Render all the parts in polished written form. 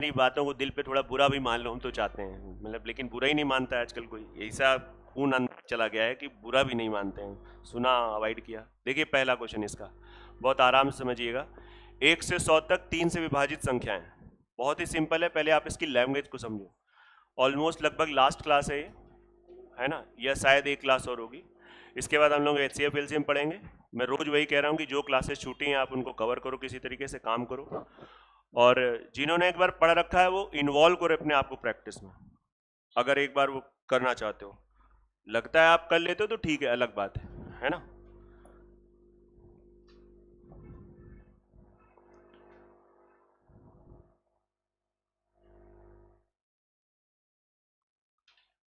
मेरी बातों को दिल पे थोड़ा बुरा भी मान लो हम तो चाहते हैं, मतलब लेकिन बुरा ही नहीं मानता है आजकल कोई, ऐसा खून अंदर चला गया है कि बुरा भी नहीं मानते हैं, सुना अवॉइड किया। देखिए पहला क्वेश्चन इसका बहुत आराम से समझिएगा। 1 से 100 तक 3 से विभाजित संख्याएं, बहुत ही सिंपल है, पहले आप इसकी लैंग्वेज को समझो। ऑलमोस्ट लगभग लास्ट क्लास है ये, है ना, या शायद एक क्लास और होगी। इसके बाद हम लोग HCF LCM पढ़ेंगे। मैं रोज वही कह रहा हूँ कि जो क्लासेस छूटी हैं आप उनको कवर करो, किसी तरीके से काम करो, और जिन्होंने एक बार पढ़ रखा है वो इन्वॉल्व करो अपने आप को प्रैक्टिस में। अगर एक बार वो करना चाहते हो, लगता है आप कर लेते हो तो ठीक है, अलग बात है ना।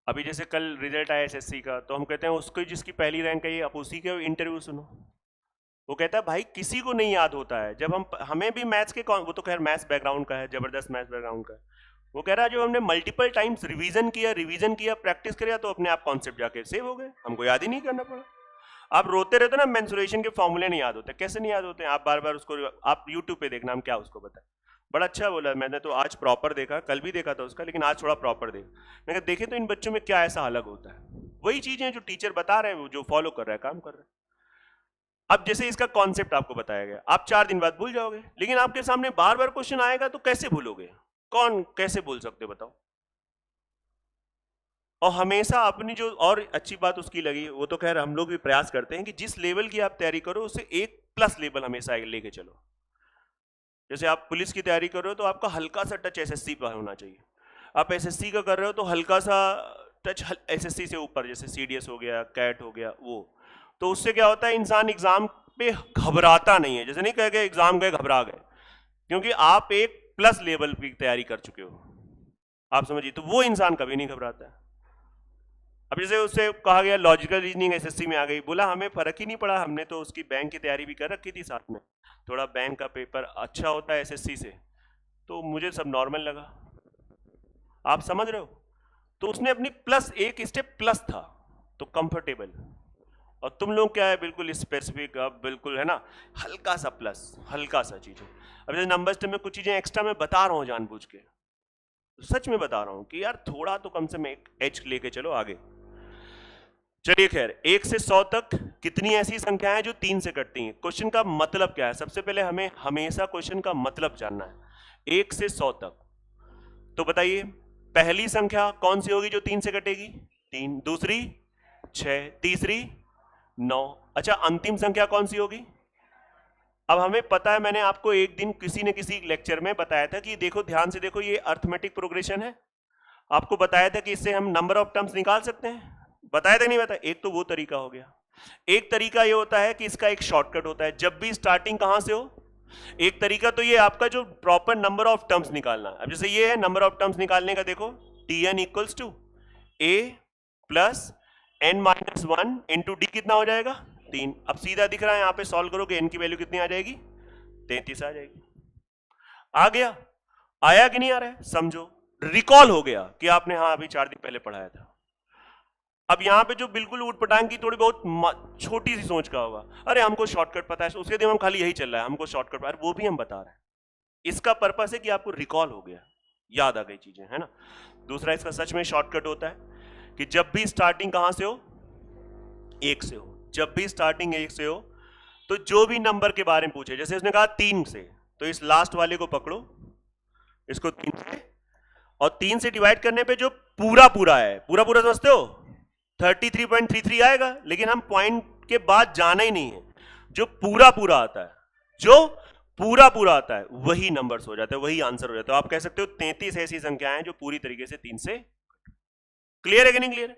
अभी जैसे कल रिजल्ट आया SSC का, तो हम कहते हैं उसको जिसकी पहली रैंक है आप उसी के इंटरव्यू सुनो। वो कहता है भाई किसी को नहीं याद होता है, जब हमें भी मैथ्स के वो तो खैर मैथ्स बैकग्राउंड का है, जबरदस्त मैथ्स बैकग्राउंड का है। वो कह रहा है जब हमने मल्टीपल टाइम्स रिवीजन किया प्रैक्टिस किया तो अपने आप कॉन्सेप्ट जाके सेव हो गए, हमको याद ही नहीं करना पड़ा। आप रोते रहते ना, मेंसुरेशन के फॉर्मूले नहीं याद होते, कैसे नहीं याद होते हैं, आप बार बार उसको आप यूट्यूब पे देखना, हम क्या उसको बताएं। बड़ा अच्छा बोला, मैंने तो आज प्रॉपर देखा, कल भी देखा था उसका, लेकिन आज थोड़ा प्रॉपर देखा। मैं कहा देखे तो इन बच्चों में क्या ऐसा अलग होता है, वही चीजें जो टीचर बता रहे हैं वो जो फॉलो कर रहा है काम कर रहा है। अब जैसे इसका कॉन्सेप्ट आपको बताया गया, आप 4 दिन बाद भूल जाओगे, लेकिन आपके सामने बार बार क्वेश्चन आएगा तो कैसे भूलोगे, कौन कैसे भूल सकते बताओ। और हमेशा अपनी जो और अच्छी बात उसकी लगी, वो तो खैर हम लोग भी प्रयास करते हैं कि जिस लेवल की आप तैयारी करो उससे एक प्लस लेवल हमेशा लेके चलो। जैसे आप पुलिस की तैयारी कर रहे हो तो आपका हल्का सा टच SSC पर होना चाहिए। आप SSC का कर रहे हो तो हल्का सा टच SSC से ऊपर, जैसे CDS हो गया, कैट हो गया, वो तो उससे क्या होता है इंसान एग्जाम पे घबराता नहीं है। जैसे नहीं कह गए एग्जाम गए घबरा गए, क्योंकि आप एक प्लस लेवल की तैयारी कर चुके हो, आप समझिए, तो वो इंसान कभी नहीं घबराता है। अब जैसे उससे कहा गया लॉजिकल रीजनिंग SSC में आ गई, बोला हमें फर्क ही नहीं पड़ा, हमने तो उसकी बैंक की तैयारी भी कर रखी थी साथ में, थोड़ा बैंक का पेपर अच्छा होता है SSC से, तो मुझे सब नॉर्मल लगा। आप समझ रहे हो, तो उसने अपनी प्लस एक स्टेप प्लस था तो कंफर्टेबल, और तुम लोग क्या है बिल्कुल स्पेसिफिक, अब बिल्कुल है ना, हल्का सा प्लस, हल्का सा चीजें। अब जैसे नंबर सिस्टम में कुछ चीजें एक्स्ट्रा मैं बता रहा हूँ जानबूझ के, सच में बता रहा हूँ कि यार थोड़ा तो कम से कम एक एज लेके चलो आगे। चलिए खैर, 1 से 100 तक कितनी ऐसी संख्याएं जो 3 से कटती हैं, क्वेश्चन का मतलब क्या है, सबसे पहले हमें हमेशा क्वेश्चन का मतलब जानना है। 1 से 100 तक, तो बताइए पहली संख्या कौन सी होगी जो 3 से कटेगी, 3, दूसरी 6, तीसरी 9, अच्छा अंतिम संख्या कौन सी होगी। अब हमें पता है, मैंने आपको एक दिन किसी न किसी लेक्चर में बताया था कि देखो ध्यान से देखो, ये अर्थमेटिक प्रोग्रेशन है, आपको बताया था कि इससे हम नंबर ऑफ टर्म्स निकाल सकते हैं, बताया था नहीं बताया। एक तो वो तरीका हो गया, एक तरीका ये होता है कि इसका एक शॉर्टकट होता है, जब भी स्टार्टिंग कहां से हो। एक तरीका तो ये आपका जो प्रॉपर नंबर ऑफ टर्म्स निकालना, अब जैसे ये है नंबर ऑफ टर्म्स निकालने का, देखो Tn equals to a plus n-1 into d, कितना हो जाएगा 3। अब सीधा दिख रहा है, यहां पे सॉल्व करोगे n की वैल्यू कितनी आ जाएगी, 33 आ जाएगी। आ गया, आया कि नहीं आ रहा है, समझो रिकॉल हो गया कि आपने हाँ अभी 4 दिन पहले पढ़ाया था। अब यहां पे जो बिल्कुल उठपटांग की थोड़ी बहुत छोटी सी सोच का होगा, अरे हमको शॉर्टकट पता है, उसके दिमाग खाली यही चल रहा है, हमको शॉर्टकट पता है, वो भी हम बता रहे हैं। इसका पर्पस है कि आपको रिकॉल हो गया, याद आ गई चीजें, है ना। दूसरा इसका सच में शॉर्टकट होता है कि जब भी स्टार्टिंग कहां से हो, 1 से हो, जब भी स्टार्टिंग 1 से हो, तो जो भी नंबर के बारे में पूछे, जैसे उसने कहा 3 से, तो इस लास्ट वाले को पकड़ो, इसको 3 से, और 3 से डिवाइड करने पे जो पूरा पूरा है, पूरा पूरा समझते हो, 33.33 आएगा, लेकिन हम पॉइंट के बाद जाना ही नहीं है, जो पूरा पूरा आता है, जो पूरा पूरा आता है वही नंबर्स हो जाता है, वही आंसर हो जाता है। आप कह सकते हो 33 ऐसी संख्याएं जो पूरी तरीके से 3 से। क्लियर है कि नहीं क्लियर है,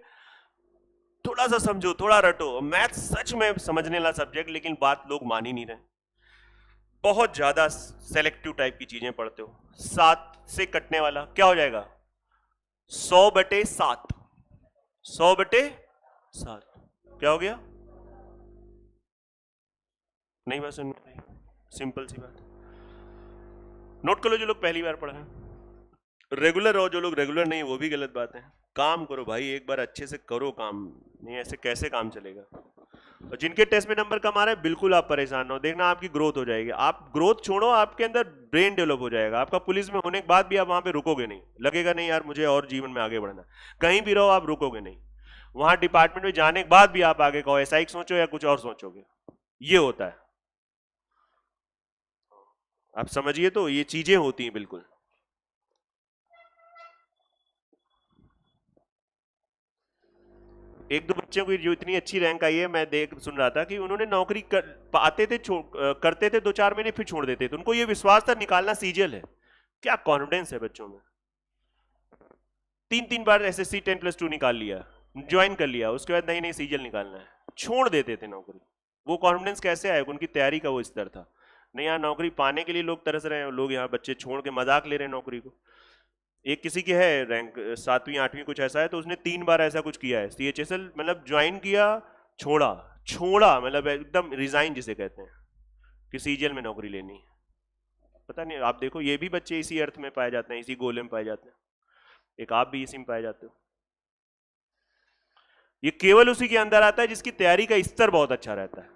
थोड़ा सा समझो, थोड़ा रटो, मैथ सच में समझने वाला सब्जेक्ट, लेकिन बात लोग मान ही नहीं रहे, बहुत ज्यादा सेलेक्टिव टाइप की चीजें पढ़ते हो। 7 से कटने वाला क्या हो जाएगा, 100/7, 100/7 क्या हो गया, नहीं बात सुन, सिंपल सी बात, नोट कर लो जो लोग पहली बार पढ़ा है। रेगुलर हो, जो लोग रेगुलर नहीं वो भी गलत बात है। काम करो भाई, एक बार अच्छे से करो काम, नहीं ऐसे कैसे काम चलेगा। और जिनके टेस्ट में नंबर कम आ रहे हैं बिल्कुल आप परेशान ना हो, देखना आपकी ग्रोथ हो जाएगी। आप ग्रोथ छोड़ो, आपके अंदर ब्रेन डेवलप हो जाएगा। आपका पुलिस में होने के बाद भी आप वहां पे रुकोगे नहीं, लगेगा नहीं यार मुझे और जीवन में आगे बढ़ना। कहीं भी रहो आप रुकोगे नहीं, वहां डिपार्टमेंट में जाने के बाद भी आप आगे कहो एसआई सोचो या कुछ और सोचोगे, ये होता है। आप समझिए, तो ये चीजें होती हैं बिल्कुल। एक दो बच्चों की जो इतनी अच्छी रैंक आई है, मैं देख सुन रहा था कि उन्होंने नौकरी आते थे, करते थे 2-4 महीने फिर छोड़ देते थे। उनको ये विश्वास था निकालना सीजल है। क्या कॉन्फिडेंस है बच्चों में। 3-3 बार एसएससी 10+2 निकाल लिया, ज्वाइन कर लिया, उसके बाद नहीं नहीं सीजल निकालना है, छोड़ देते थे नौकरी। वो कॉन्फिडेंस कैसे आया? उनकी तैयारी का वो स्तर था। नहीं, यहाँ नौकरी पाने के लिए लोग तरस रहे हैं, लोग यहाँ बच्चे छोड़ के मजाक ले रहे हैं नौकरी को। एक किसी की है रैंक 7वीं 8वीं कुछ ऐसा है, तो उसने 3 बार ऐसा कुछ किया है सीएचएसएल, मतलब ज्वाइन किया, छोड़ा, छोड़ा, मतलब एकदम रिजाइन जिसे कहते हैं कि सीजीएल में नौकरी लेनी है। पता नहीं, आप देखो ये भी बच्चे इसी अर्थ में पाए जाते हैं, इसी गोले में पाए जाते हैं। एक आप भी इसी में पाए जाते हो। ये केवल उसी के अंदर आता है जिसकी तैयारी का स्तर बहुत अच्छा रहता है।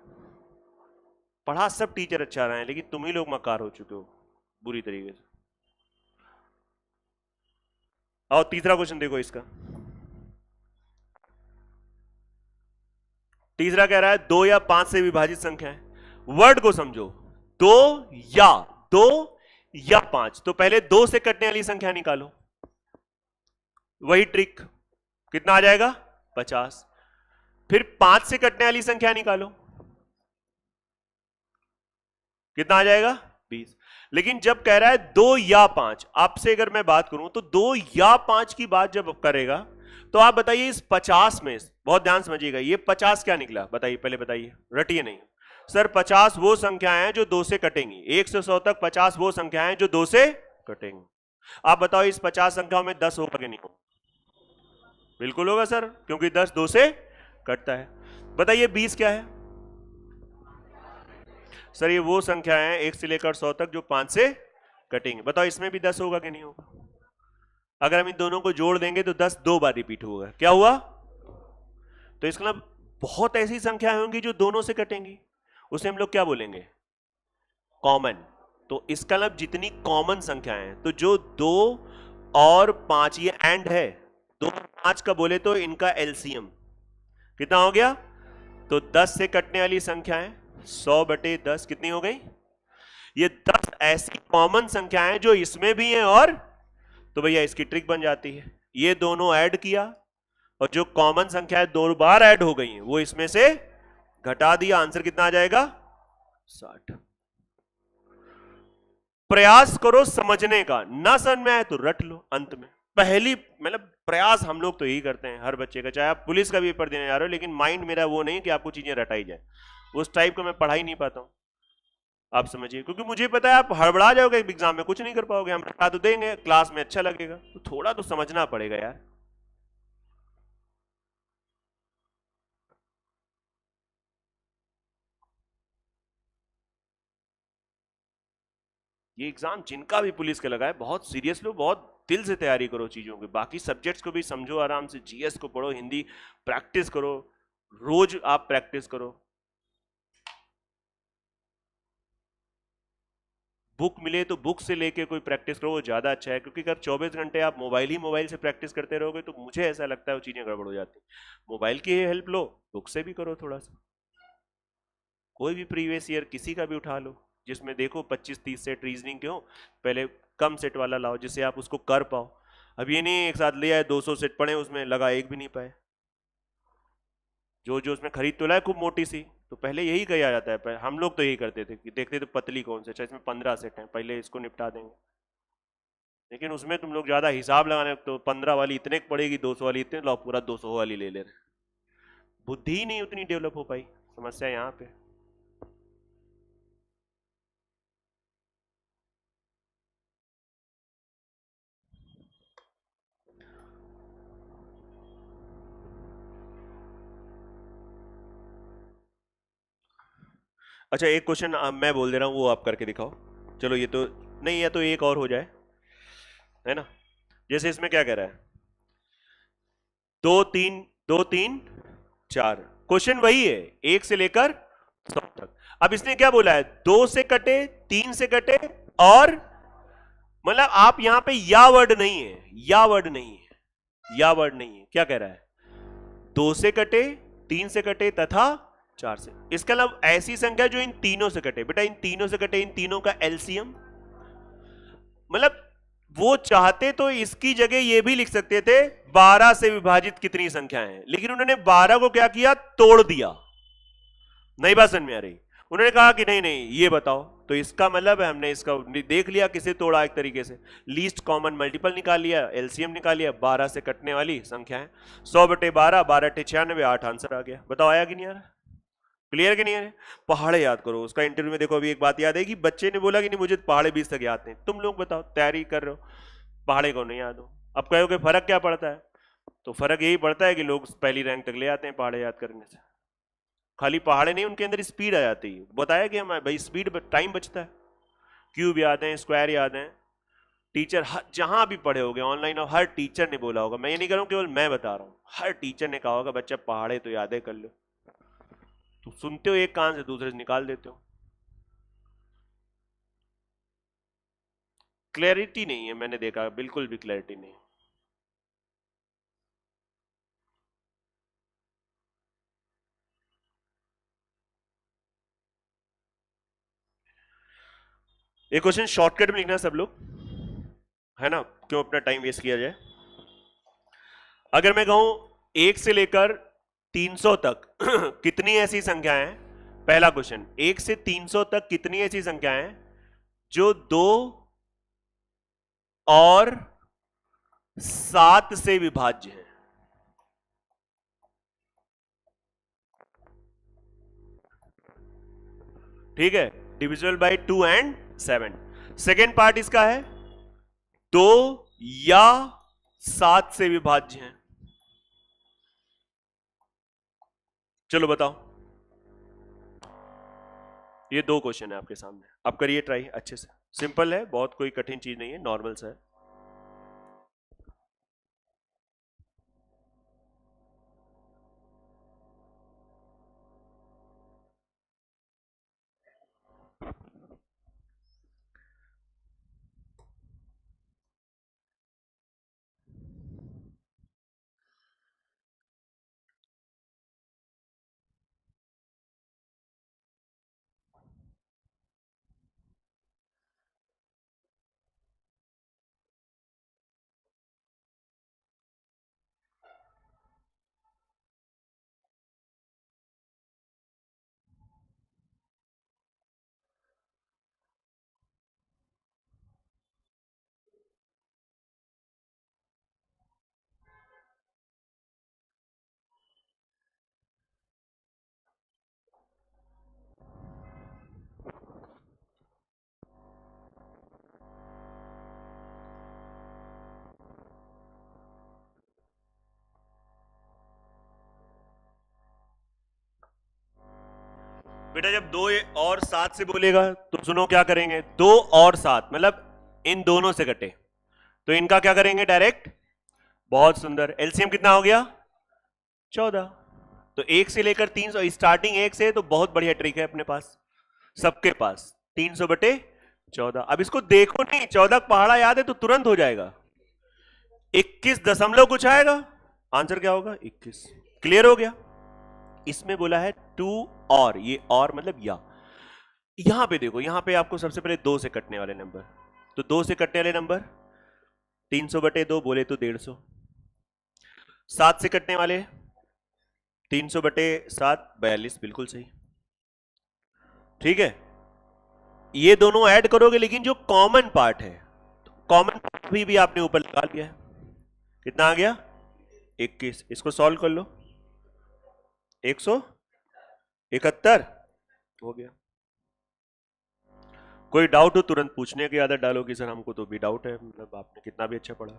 पढ़ा सब टीचर अच्छा रहे हैं, लेकिन तुम ही लोग मकार हो चुके हो बुरी तरीके से। और तीसरा क्वेश्चन देखो इसका। तीसरा कह रहा है 2 या 5 से विभाजित संख्या है। वर्ड को समझो, 2 या 5। तो पहले 2 से कटने वाली संख्या निकालो, वही ट्रिक। कितना आ जाएगा? 50। फिर 5 से कटने वाली संख्या निकालो, कितना आ जाएगा? 20। लेकिन जब कह रहा है 2 या 5, आपसे अगर मैं बात करूं तो 2 या 5 की बात जब करेगा तो आप बताइए इस 50 में, बहुत ध्यान समझिएगा, ये 50 क्या निकला? बताइए, पहले बताइए, रटिए नहीं। सर 50 वो संख्याएं हैं जो 2 से कटेंगी। 1 से 100 तक 50 वो संख्याएं जो 2 से कटेंगी। आप बताओ इस 50 संख्याओं में 10 होगा कि नहीं होगा? बिल्कुल होगा सर, क्योंकि 10 2 से कटता है। बताइए 20 क्या है? सर ये वो संख्या है 1 से लेकर 100 तक जो 5 से कटेंगे। बताओ इसमें भी 10 होगा कि नहीं होगा? अगर हम इन दोनों को जोड़ देंगे तो 10 2 बार रिपीट होगा। क्या हुआ? तो इसका मतलब बहुत ऐसी संख्याएं होंगी जो दोनों से कटेंगी, उसे हम लोग क्या बोलेंगे? कॉमन। तो इसका मतलब जितनी कॉमन संख्याएं हैं, तो जो 2 और 5, ये एंड है, 2 और 5 का बोले तो इनका एलसीएम कितना हो गया? तो 10 से कटने वाली संख्याएं 100/10 कितनी हो गई? ये 10 ऐसी कॉमन संख्याएं जो इसमें भी हैं, और तो भैया इसकी ट्रिक बन जाती है। ये दोनों ऐड किया और जो कॉमन संख्याएं 2 बार ऐड हो गई हैं वो इसमें से घटा दिया, आंसर कितना आ जाएगा? 60। प्रयास करो समझने का, ना समझ में आए तो रट लो अंत में। पहली मतलब प्रयास हम लोग तो यही करते हैं हर बच्चे का, चाहे आप पुलिस का भी पेपर देने जा रहे हो, लेकिन माइंड मेरा वो नहीं कि आपको चीजें रटाई जाए, उस टाइप का मैं पढ़ा ही नहीं पाता हूं, आप समझिए। क्योंकि मुझे पता है आप हड़बड़ा जाओगे एग्जाम में, कुछ नहीं कर पाओगे। हम रटा तो देंगे, क्लास में अच्छा लगेगा, तो थोड़ा तो समझना पड़ेगा यार। ये एग्जाम जिनका भी पुलिस का लगा है, बहुत सीरियस लो, बहुत दिल से तैयारी करो चीजों की। बाकी सब्जेक्ट्स को भी समझो आराम से, जीएस को पढ़ो, हिंदी प्रैक्टिस करो, रोज आप प्रैक्टिस करो। बुक मिले तो बुक से लेके कोई प्रैक्टिस करो, वो ज्यादा अच्छा है। क्योंकि अगर 24 घंटे आप मोबाइल से प्रैक्टिस करते रहोगे तो मुझे ऐसा लगता है वो चीजें गड़बड़ हो जाती। मोबाइल की हेल्प लो, बुक से भी करो थोड़ा सा। कोई भी प्रीवियस ईयर किसी का भी उठा लो, जिसमें देखो 25-30 सेट रीजनिंग के हो, पहले कम सेट वाला लाओ जिससे आप उसको कर पाओ। अब ये नहीं एक साथ ले आए 200 सेट पढ़े, उसमें लगा एक भी नहीं पाए। जो जो उसमें खरीद तो लाए खूब मोटी सी, तो पहले यही किया जाता है। हम लोग तो यही करते थे कि देखते थे पतली कौन से, अच्छा इसमें 15 सेट हैं, पहले इसको निपटा देंगे। लेकिन उसमें तुम लोग ज्यादा हिसाब लगाने, तो 15 वाली इतने पड़ेगी, 200 वाली इतने, लो पूरा 200 वाली ले ले रहे। बुद्धि ही नहीं उतनी डेवलप हो पाई, समस्या यहाँ पे। अच्छा एक क्वेश्चन मैं बोल दे रहा हूँ, वो आप करके दिखाओ। चलो ये तो नहीं है, तो एक और हो जाए, है ना। जैसे इसमें क्या कह रहा है, 2 3 2 3 4, क्वेश्चन वही है, 1 से लेकर 100 तक। अब इसने क्या बोला है, 2 से कटे, 3 से कटे, और मतलब आप यहां पे या वर्ड नहीं है, या वर्ड नहीं है, या वर्ड नहीं है, क्या कह रहा है, 2 से कटे, 3 से कटे तथा 4 से। इसके अलावा ऐसी संख्या जो इन तीनों से कटे, बेटा इन तीनों से कटे, इन तीनों का एलसीएम, मतलब वो चाहते तो इसकी जगह ये भी लिख सकते थे 12 से विभाजित कितनी संख्याएं हैं, लेकिन उन्होंने 12 को क्या किया, तोड़ दिया। नई बात समझ में आ रही, उन्होंने कहा कि नहीं नहीं ये बताओ, तो इसका मतलब है हमने इसका देख लिया किसे तोड़ा, एक तरीके से लीस्ट कॉमन मल्टीपल निकाल लिया, एलसीएम निकाल लिया, 12 से कटने वाली संख्या है 100/12, 12×96, 8 आंसर आ गया। बताओ आया कि नहीं आ रहा, क्लियर कि नहीं है। पहाड़े याद करो, उसका इंटरव्यू में देखो अभी एक बात याद है कि बच्चे ने बोला कि नहीं मुझे पहाड़े 20 तक याद नहीं, तुम लोग बताओ तैयारी कर रहे हो, पहाड़े को नहीं याद हो। अब कहोगे फर्क क्या पड़ता है, तो फर्क यही पड़ता है कि लोग पहली रैंक तक ले आते हैं पहाड़े याद करने से, खाली पहाड़े नहीं, उनके अंदर स्पीड आ जाती है। बताया कि हमारे भाई स्पीड टाइम बचता है, क्यूब याद है, स्क्वायर याद है, टीचर जहां भी पढ़े होगे ऑनलाइन, और हर टीचर ने बोला होगा, मैं ये नहीं कह रहा हूं केवल मैं बता रहा हूं, हर टीचर ने कहा होगा बच्चा पहाड़े तो यादें कर लो, तो सुनते हो एक कान से दूसरे से निकाल देते हो। क्लैरिटी नहीं है, मैंने देखा बिल्कुल भी क्लैरिटी नहीं। एक क्वेश्चन शॉर्टकट में लिखना सब लोग, है ना, क्यों अपना टाइम वेस्ट किया जाए। अगर मैं कहूं 1 से लेकर 300 तक कितनी ऐसी संख्याएं हैं, पहला क्वेश्चन, 1 से 300 तक कितनी ऐसी संख्याएं हैं जो 2 और 7 से विभाज्य है। ठीक है, divisible by 2 and 7। Second part इसका है 2 या 7 से विभाज्य है। चलो बताओ, ये 2 क्वेश्चन है आपके सामने, आप करिए ट्राई अच्छे से, सिंपल है, बहुत कोई कठिन चीज नहीं है, नॉर्मल सा है। बेटा जब 2 और 7 से बोलेगा तो सुनो क्या करेंगे, 2 और 7 मतलब इन दोनों से कटे, तो इनका क्या करेंगे डायरेक्ट, बहुत सुंदर, एलसीएम कितना हो गया 14। तो 1 से लेकर 300, स्टार्टिंग 1 से, तो बहुत बढ़िया ट्रिक है अपने पास, सबके पास 300/14। अब इसको देखो नहीं, 14 पहाड़ा याद है तो तुरंत हो जाएगा, 21 दशमलव कुछ आएगा, आंसर क्या होगा 21। क्लियर हो गया। इसमें बोला है 2 और, ये और मतलब या, यहां पे देखो, यहां पे आपको सबसे पहले 2 से कटने वाले नंबर, तो 2 से कटने वाले नंबर 300/2 बोले तो 150, 7 से कटने वाले 300/7 42, बिल्कुल सही। ठीक है, ये दोनों ऐड करोगे, लेकिन जो कॉमन पार्ट है, कॉमन पार्ट भी आपने ऊपर लगा लिया है, कितना आ गया 21। इसको सॉल्व कर लो, 171 हो गया। कोई डाउट हो तुरंत पूछने की आदत डालो कि सर हमको तो भी डाउट है, मतलब आपने कितना भी अच्छा पढ़ा।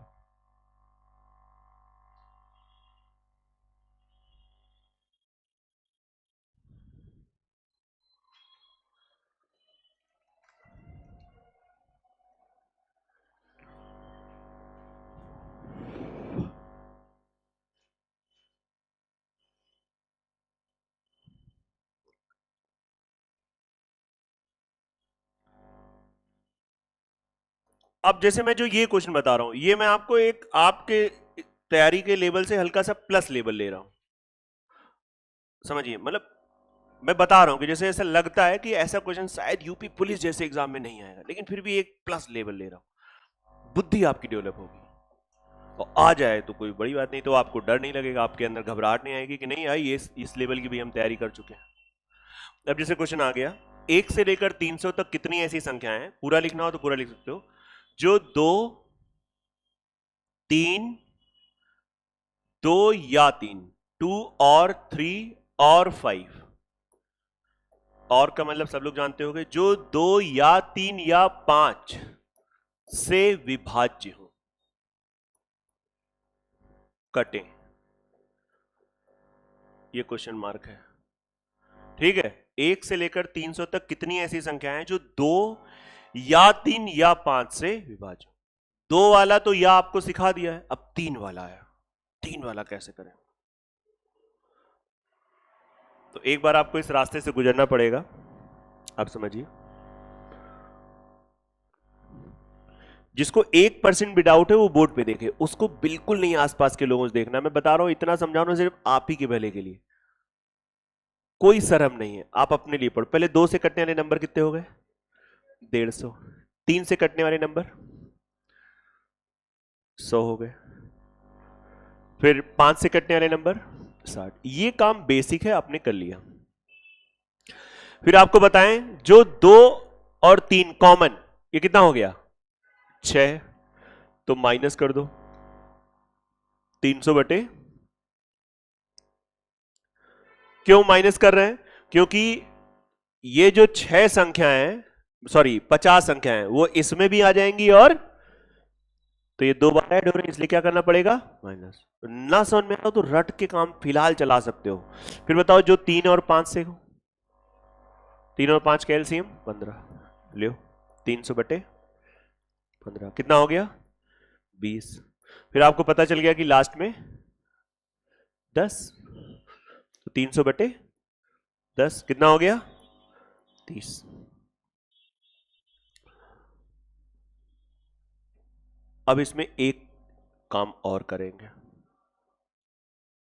अब जैसे मैं जो ये क्वेश्चन बता रहा हूं, ये मैं आपको एक आपके तैयारी के लेवल से हल्का सा प्लस लेवल ले रहा हूं, समझिए। मतलब मैं बता रहा हूं कि जैसे ऐसा लगता है कि ऐसा क्वेश्चन शायद यूपी पुलिस जैसे एग्जाम में नहीं आएगा, लेकिन फिर भी एक प्लस लेवल ले रहा हूं, बुद्धि आपकी डेवलप होगी और आ जाए तो कोई बड़ी बात नहीं, तो आपको डर नहीं लगेगा, आपके अंदर घबराहट नहीं आएगी कि नहीं आई, ये इस लेवल की भी हम तैयारी कर चुके हैं। अब जैसे क्वेश्चन आ गया, 1 से लेकर 300 तक कितनी ऐसी संख्याएं हैं, पूरा लिखना हो तो पूरा लिख सकते हो, जो 2 या 3, 2 और 3 और 5, और का मतलब सब लोग जानते होंगे, जो 2 या 3 या 5 से विभाज्य हो, कटें, ये क्वेश्चन मार्क है, ठीक है। 1 से लेकर 300 तक कितनी ऐसी संख्याएं हैं जो 2 या 3 या 5 से विभाज्य हो। 2 वाला तो या आपको सिखा दिया है, अब 3 वाला है, 3 वाला कैसे करें, तो एक बार आपको इस रास्ते से गुजरना पड़ेगा, आप समझिए। जिसको 1% भी डाउट है वो बोर्ड पे देखे, उसको बिल्कुल नहीं आसपास के लोगों से देखना। मैं बता रहा हूं, इतना समझा रहा हूं सिर्फ आप ही के भले के लिए, कोई शर्म नहीं है, आप अपने लिए पढ़ो। पहले 2 से कटने वाले नंबर कितने हो गए, 150। 3 से कटने वाले नंबर 100 हो गए, फिर 5 से कटने वाले नंबर 60। ये काम बेसिक है, आपने कर लिया। फिर आपको बताएं, जो 2 और 3 कॉमन, ये कितना हो गया, 6, तो माइनस कर दो 300 बटे, क्यों माइनस कर रहे हैं, क्योंकि ये जो 6 संख्याएं, सॉरी 50 संख्याएं, वो इसमें भी आ जाएंगी, और तो ये 2 बार ऐड हो रहे हैं, इसलिए क्या करना पड़ेगा, माइनस। ना समझ में आता तो रट के काम फिलहाल चला सकते हो। फिर बताओ, जो 3 और 5 से हो, 3 और 5 का एलसीएम 15 लियो, 300 बटे 15 कितना हो गया, 20। फिर आपको पता चल गया कि लास्ट में 10, तो 300 बटे 10 कितना हो गया, 30। अब इसमें एक काम और करेंगे,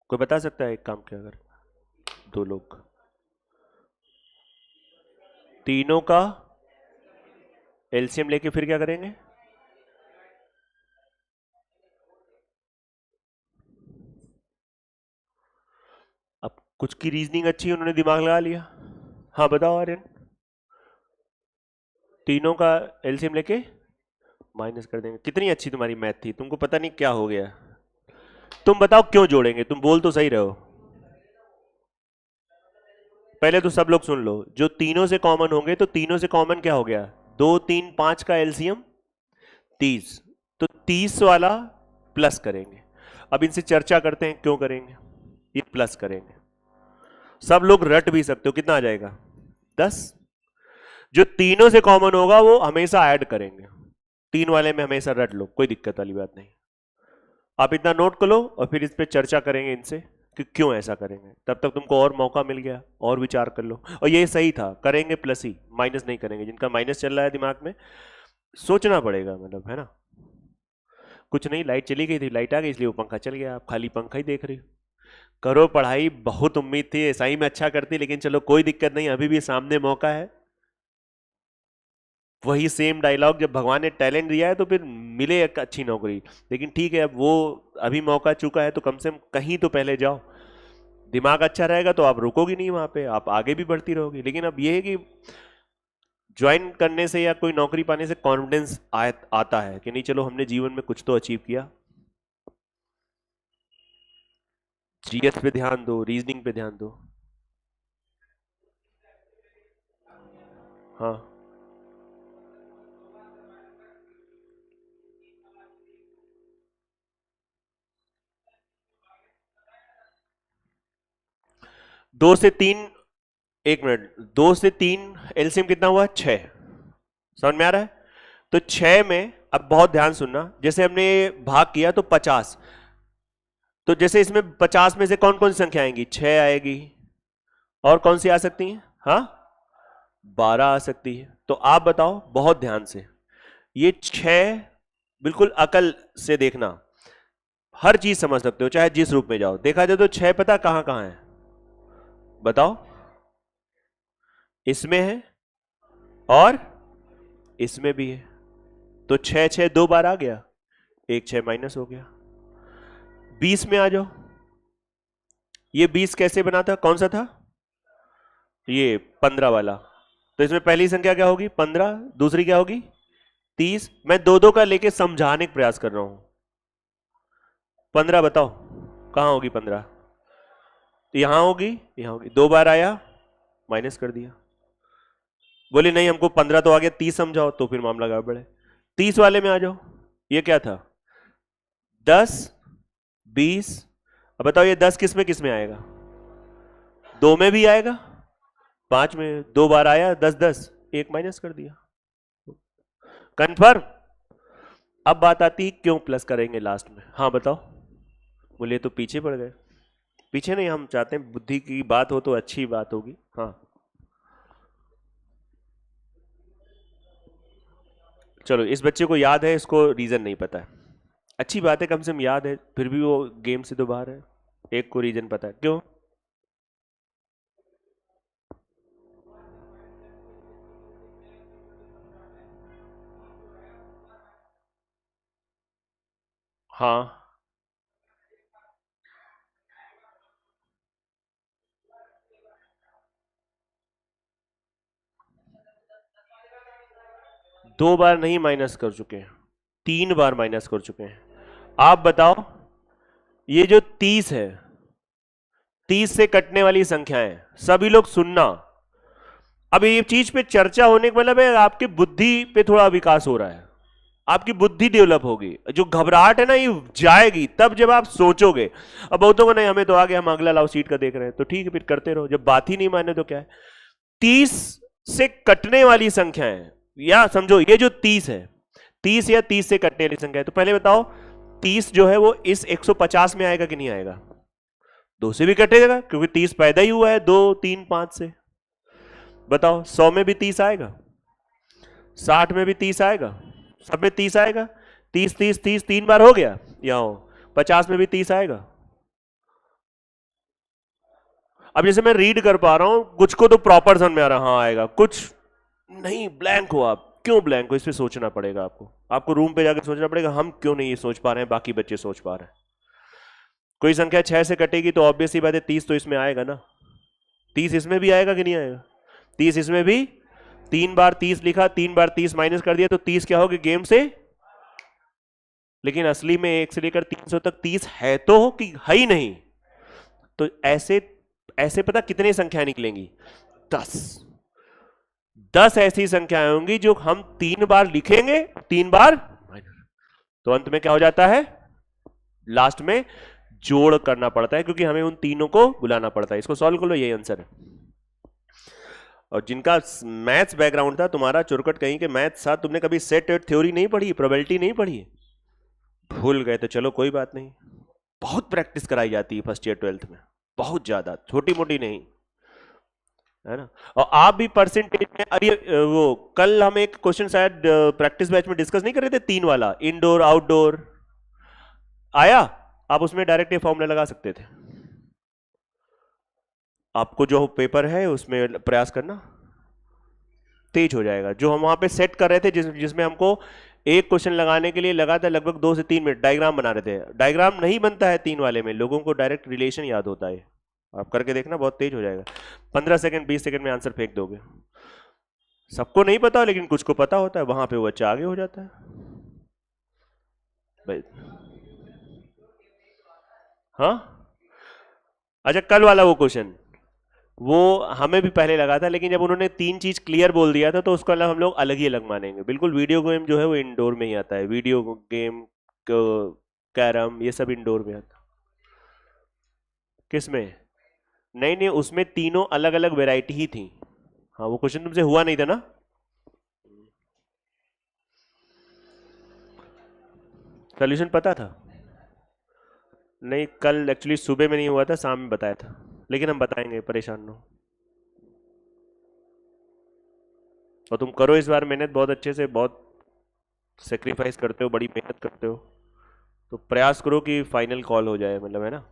कोई बता सकता है एक काम क्या करें, 2 लोग, तीनों का एलसीएम लेके फिर क्या करेंगे, अब कुछ की रीजनिंग अच्छी, उन्होंने दिमाग लगा लिया। हाँ बताओ आर्यन, तीनों का एलसीएम लेके माइनस कर देंगे। कितनी अच्छी तुम्हारी मैथ थी, तुमको पता नहीं क्या हो गया। तुम बताओ क्यों जोड़ेंगे, तुम बोल तो सही रहो। पहले तो सब लोग सुन लो, जो तीनों से कॉमन होंगे, तो तीनों से कॉमन क्या हो गया, 2, 3, 5 का एलसीएम 30, तो 30 वाला प्लस करेंगे। अब इनसे चर्चा करते हैं क्यों करेंगे, ये प्लस करेंगे, सब लोग रट भी सकते हो, कितना आ जाएगा 10। जो तीनों से कॉमन होगा वो हमेशा ऐड करेंगे, 3 वाले में हमेशा रट लो, कोई दिक्कत वाली बात नहीं। आप इतना नोट कर लो और फिर इस पे चर्चा करेंगे इनसे कि क्यों ऐसा करेंगे, तब तक तुमको और मौका मिल गया, और विचार कर लो। और ये सही था, करेंगे प्लस ही, माइनस नहीं करेंगे। जिनका माइनस चल रहा है दिमाग में, सोचना पड़ेगा, मतलब है ना। कुछ नहीं, लाइट चली गई थी, लाइट आ गई इसलिए वो पंखा चल गया, आप खाली पंखा ही देख रही हो। करो पढ़ाई, बहुत उम्मीद थी ऐसा ही में अच्छा करती, लेकिन चलो कोई दिक्कत नहीं, अभी भी सामने मौका है। वही सेम डायलॉग, जब भगवान ने टैलेंट दिया है तो फिर मिले एक अच्छी नौकरी, लेकिन ठीक है, अब वो अभी मौका चुका है तो कम से कम कहीं तो पहले जाओ। दिमाग अच्छा रहेगा तो आप रुकोगी नहीं वहां पे, आप आगे भी बढ़ती रहोगी। लेकिन अब ये है कि ज्वाइन करने से या कोई नौकरी पाने से कॉन्फिडेंस आता है कि नहीं, चलो हमने जीवन में कुछ तो अचीव किया। जीएस पे ध्यान दो, रीजनिंग पे ध्यान दो। हाँ, दो से तीन, एक मिनट, 2 से 3 एलसीएम कितना हुआ, 6। समझ में आ रहा है, तो 6 में अब बहुत ध्यान सुनना, जैसे हमने भाग किया तो 50, तो जैसे इसमें 50 में से कौन कौन सी संख्या आएंगी, 6 आएगी, और कौन सी आ सकती है, हाँ 12 आ सकती है। तो आप बताओ बहुत ध्यान से, ये 6 बिल्कुल अकल से देखना, हर चीज समझ सकते हो चाहे जिस रूप में जाओ। देखा जाए तो 6 पता कहां कहां है, बताओ? इसमें है और इसमें भी है, तो 6 6 2 बार आ गया, एक 6 माइनस हो गया। 20 में आ जाओ, ये 20 कैसे बना था, कौन सा था? ये 15 वाला। तो इसमें पहली संख्या क्या होगी? 15। दूसरी क्या होगी? 30। मैं दो दो का लेके समझाने का प्रयास कर रहा हूं। 15 बताओ कहां होगी? 15 यहां होगी, यहां होगी। 2 बार आया, माइनस कर दिया। बोले नहीं हमको 15 तो आ गया, 30 समझाओ, तो फिर मामला गड़बड़ है। 30 वाले में आ जाओ, ये क्या था? 10 20। अब बताओ ये 10 किस में आएगा? 2 में भी आएगा, 5 में। 2 बार आया, 10 10, एक माइनस कर दिया। कन्फर्म? अब बात आती है क्यों प्लस करेंगे लास्ट में। हाँ बताओ। बोले तो पीछे पड़ गए। पीछे नहीं, हम चाहते हैं बुद्धि की बात हो तो अच्छी बात होगी। हाँ चलो, इस बच्चे को याद है, इसको रीजन नहीं पता है। अच्छी बात है, कम से कम याद है, फिर भी वो गेम से तो बाहर है। एक को रीजन पता है, क्यों? हाँ 2 बार नहीं माइनस कर चुके हैं, 3 बार माइनस कर चुके हैं। आप बताओ, ये जो 30 है, 30 से कटने वाली संख्याएं, सभी लोग सुनना। अब ये चीज पे चर्चा होने का मतलब है आपकी बुद्धि पे थोड़ा विकास हो रहा है, आपकी बुद्धि डेवलप होगी। जो घबराहट है ना, ये जाएगी तब जब आप सोचोगे। अब बहुतों को नहीं, हमें तो आगे, हम अगला लाओ सीट का देख रहे हैं, तो ठीक है फिर करते रहो। जब बात ही नहीं माने तो क्या है? 30 से कटने वाली संख्या है, या समझो ये जो 30 है, 30 या 30 से कटने वाली संख्या है, तो पहले बताओ 30 जो है वो इस 150 में आएगा कि नहीं आएगा? 2 से भी कटेगा, क्योंकि 30 पैदा ही हुआ है 2 3 5 से। बताओ 100 में भी 30 आएगा, 60 में भी 30 आएगा, सब में 30 आएगा। 30 30 30 3 बार हो गया, यहां 50 में भी 30 आएगा। अब जैसे मैं रीड कर पा रहा हूं, कुछ को तो प्रॉपर समझ में आ रहा, हाँ आएगा, कुछ नहीं ब्लैंक हो। आप क्यों ब्लैंक हो, इस पे सोचना पड़ेगा आपको। आपको रूम पे जाकर सोचना पड़ेगा, हम क्यों नहीं ये सोच पा रहे हैं, बाकी बच्चे सोच पा रहे हैं। कोई संख्या 6 से कटेगी तो ऑब्वियस ही बात है 30 तो इसमें आएगा ना। 30 इसमें भी आएगा कि नहीं आएगा? 30 इसमें भी। 3 बार 30 लिखा, 3 बार 30 माइनस कर दिया, तो 30 क्या होगी गेम से? लेकिन असली में 1 से लेकर 300 तक 30 है तो हो कि है ही नहीं? तो ऐसे ऐसे पता कितनी संख्याएं निकलेंगी? 10। 10 ऐसी संख्याएं होंगी जो हम 3 बार लिखेंगे, 3 बार, तो अंत में क्या हो जाता है? लास्ट में जोड़ करना पड़ता है, क्योंकि हमें उन तीनों को बुलाना पड़ता है। इसको सॉल्व कर लो, यही आंसर है। और जिनका मैथ्स बैकग्राउंड था, तुम्हारा चुरकट कहीं के मैथ्स साथ, तुमने कभी सेट थ्योरी नहीं पढ़ी, प्रोबेबिलिटी नहीं पढ़ी, भूल गए तो चलो कोई बात नहीं। बहुत प्रैक्टिस कराई जाती है फर्स्ट ईयर 12th में, बहुत ज्यादा, छोटी मोटी नहीं, है ना। और आप भी परसेंटेज में, अरे वो कल हम एक क्वेश्चन शायद प्रैक्टिस बैच में डिस्कस नहीं कर रहे थे, 3 वाला, इंडोर आउटडोर आया, आप उसमें डायरेक्ट ये फॉर्मूला लगा सकते थे। आपको जो पेपर है उसमें प्रयास करना, तेज हो जाएगा। जो हम वहां पे सेट कर रहे थे, जिसमें हमको एक क्वेश्चन लगाने के लिए लगा था लगभग 2 से 3 मिनट, डायग्राम बना रहे थे। डायग्राम नहीं बनता है 3 वाले में, लोगों को डायरेक्ट रिलेशन याद होता है। आप करके देखना, बहुत तेज हो जाएगा। 15 सेकंड 20 सेकंड में आंसर फेंक दोगे। सबको नहीं पता, लेकिन कुछ को पता होता है, वहां पे वो बच्चा आगे हो जाता है भाई। हाँ अच्छा, कल वाला वो क्वेश्चन, वो हमें भी पहले लगा था, लेकिन जब उन्होंने 3 चीज क्लियर बोल दिया था, तो उसको अलग हम लोग अलग ही अलग मानेंगे। बिल्कुल वीडियो गेम जो है वो इंडोर में ही आता है, वीडियो गेम, कैरम, ये सब इंडोर में आता है। किसमें? नहीं नहीं, उसमें तीनों अलग अलग वैरायटी ही थी। हाँ वो क्वेश्चन तुमसे हुआ नहीं था ना। सोल्यूशन पता था? नहीं, कल एक्चुअली सुबह में नहीं हुआ था, शाम में बताया था, लेकिन हम बताएंगे, परेशान ना हो। और तुम करो इस बार मेहनत बहुत अच्छे से, बहुत सेक्रीफाइस करते हो, बड़ी मेहनत करते हो, तो प्रयास करो कि फाइनल कॉल हो जाए, मतलब, है ना।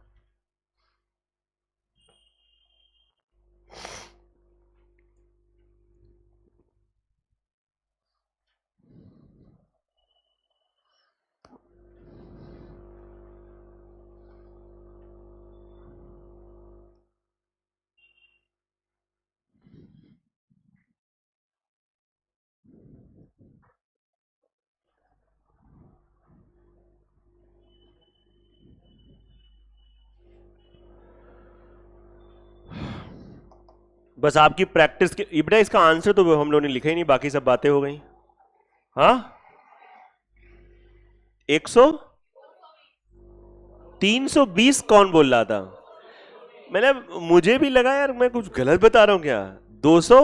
बस आपकी प्रैक्टिस के बेटा, इसका आंसर तो हम लोगों ने लिखा ही नहीं, बाकी सब बातें हो गई। हाँ, 100 320 कौन बोल रहा था? मैंने, मुझे भी लगा यार मैं कुछ गलत बता रहा हूं क्या। 200?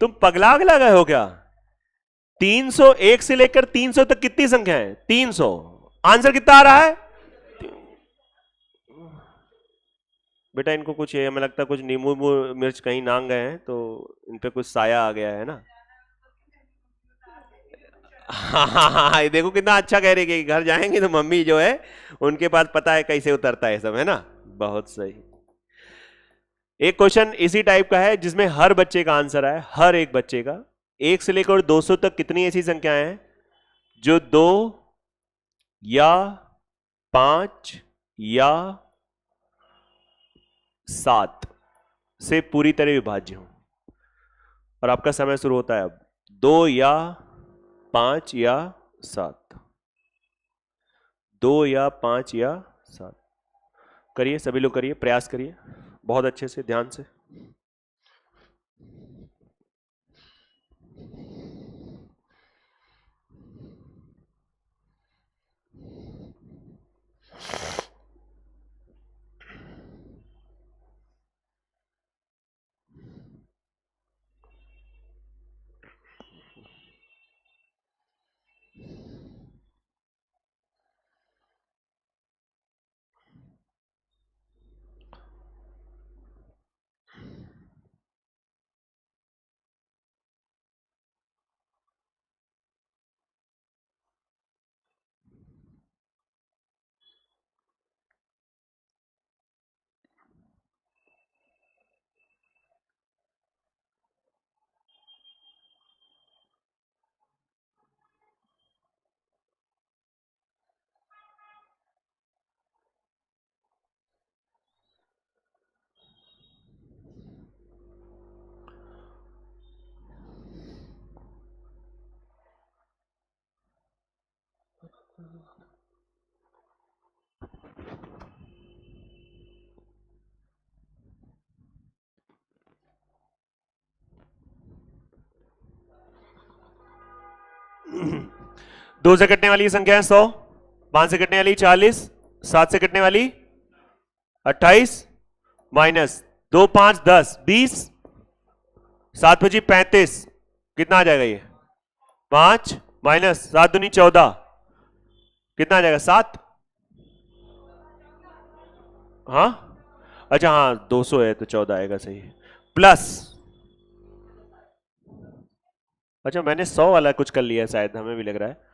तुम पगला गए हो क्या? 301 से लेकर 300 तक कितनी संख्या है? 300। आंसर कितना आ रहा है बेटा? इनको कुछ है, हमें लगता है कुछ नींबू मिर्च कहीं नांग गए हैं, तो इन पे कुछ साया आ गया है ना। हाँ, ये देखो कितना अच्छा कह रही है कि घर जाएंगे तो मम्मी जो है उनके पास पता है कैसे उतरता है सब, है ना। बहुत सही। एक क्वेश्चन इसी टाइप का है जिसमें हर बच्चे का आंसर है, हर एक बच्चे का। 1 से लेकर 200 तक कितनी ऐसी संख्याएं हैं जो 2 या 5 या 7 से पूरी तरह विभाज्य हो? और आपका समय शुरू होता है अब। 2 या 5 या 7, 2 या 5 या 7। करिए, सभी लोग करिए, प्रयास करिए बहुत अच्छे से, ध्यान से। दो से कटने वाली संख्या है 100, 5 से कटने वाली 40, 7 से कटने वाली 28, माइनस 2 5 10 20, 7 बजी 35, कितना आ जाएगा ये? 5 माइनस 7 दूनी 14, कितना आ जाएगा? 7। हाँ, अच्छा, हाँ 200 है तो 14 आएगा, सही है। प्लस, अच्छा मैंने 100 वाला कुछ कर लिया शायद, हमें भी लग रहा है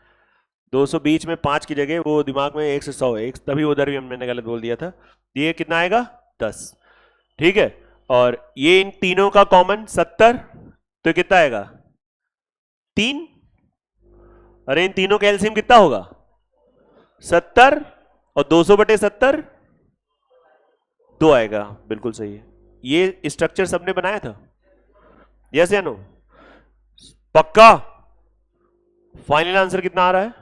200 बीच में 5 की जगह, वो दिमाग में 1 से 100 है, तभी उधर भी हमने गलत बोल दिया था। ये कितना आएगा? 10। ठीक है, और ये इन तीनों का कॉमन 70, तो कितना आएगा? 3। अरे इन तीनों का एलसीएम कितना होगा? 70, और 200/70 2 आएगा, बिल्कुल सही है। ये स्ट्रक्चर सबने बनाया था, यस या नो? पक्का? फाइनल आंसर कितना आ रहा है?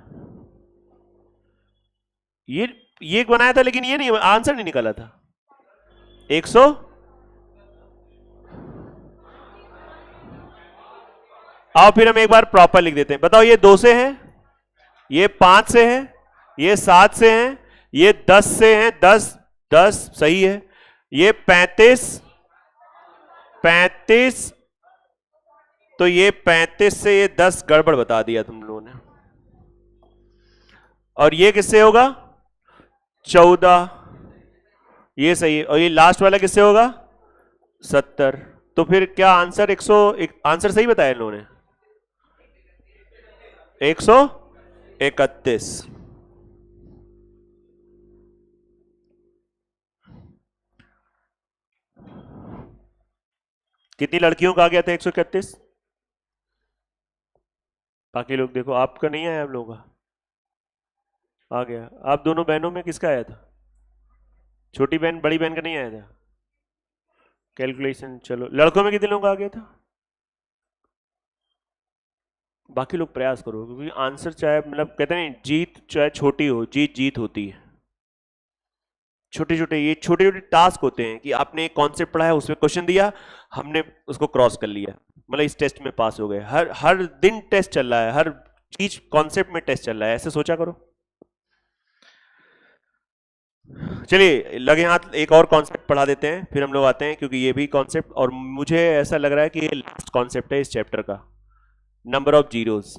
ये बनाया था, लेकिन ये नहीं, आंसर नहीं निकाला था। 100। आओ फिर हम एक बार प्रॉपर लिख देते हैं। बताओ, ये 2 से है, ये 5 से है, ये 7 से है, ये 10 से है, 10 10 सही है, ये 35 35, तो ये 35 से ये 10 गड़बड़ बता दिया तुम लोगों ने। और ये किससे होगा? 14, ये सही है। और ये लास्ट वाला किससे होगा? 70। तो फिर क्या आंसर 100? आंसर सही बताया इन लोगों ने, 100। 31। कितनी लड़कियों का आ गया था 131? बाकी लोग देखो, आपका नहीं आया, आप लोगों का आ गया। आप दोनों बहनों में किसका आया था? छोटी बहन बड़ी बहन का नहीं आया था? कैलकुलेशन चलो, लड़कों में कितने लोगों का आ गया था? बाकी लोग प्रयास करो, क्योंकि आंसर चाहे मतलब कहते नहीं, जीत चाहे छोटी हो, जीत जीत होती है। छोटे छोटे ये छोटे छोटे टास्क होते हैं कि आपने एक कॉन्सेप्ट पढ़ा है, उसमें क्वेश्चन दिया, हमने उसको क्रॉस कर लिया, मतलब इस टेस्ट में पास हो गए। हर हर दिन टेस्ट चल रहा है, हर चीज कॉन्सेप्ट में टेस्ट चल रहा है, ऐसे सोचा करो। चलिए लगे हाथ, एक और कॉन्सेप्ट पढ़ा देते हैं, फिर हम लोग आते हैं, क्योंकि ये भी कॉन्सेप्ट, और मुझे ऐसा लग रहा है कि ये लास्ट कॉन्सेप्ट है इस चैप्टर का, नंबर ऑफ जीरोज,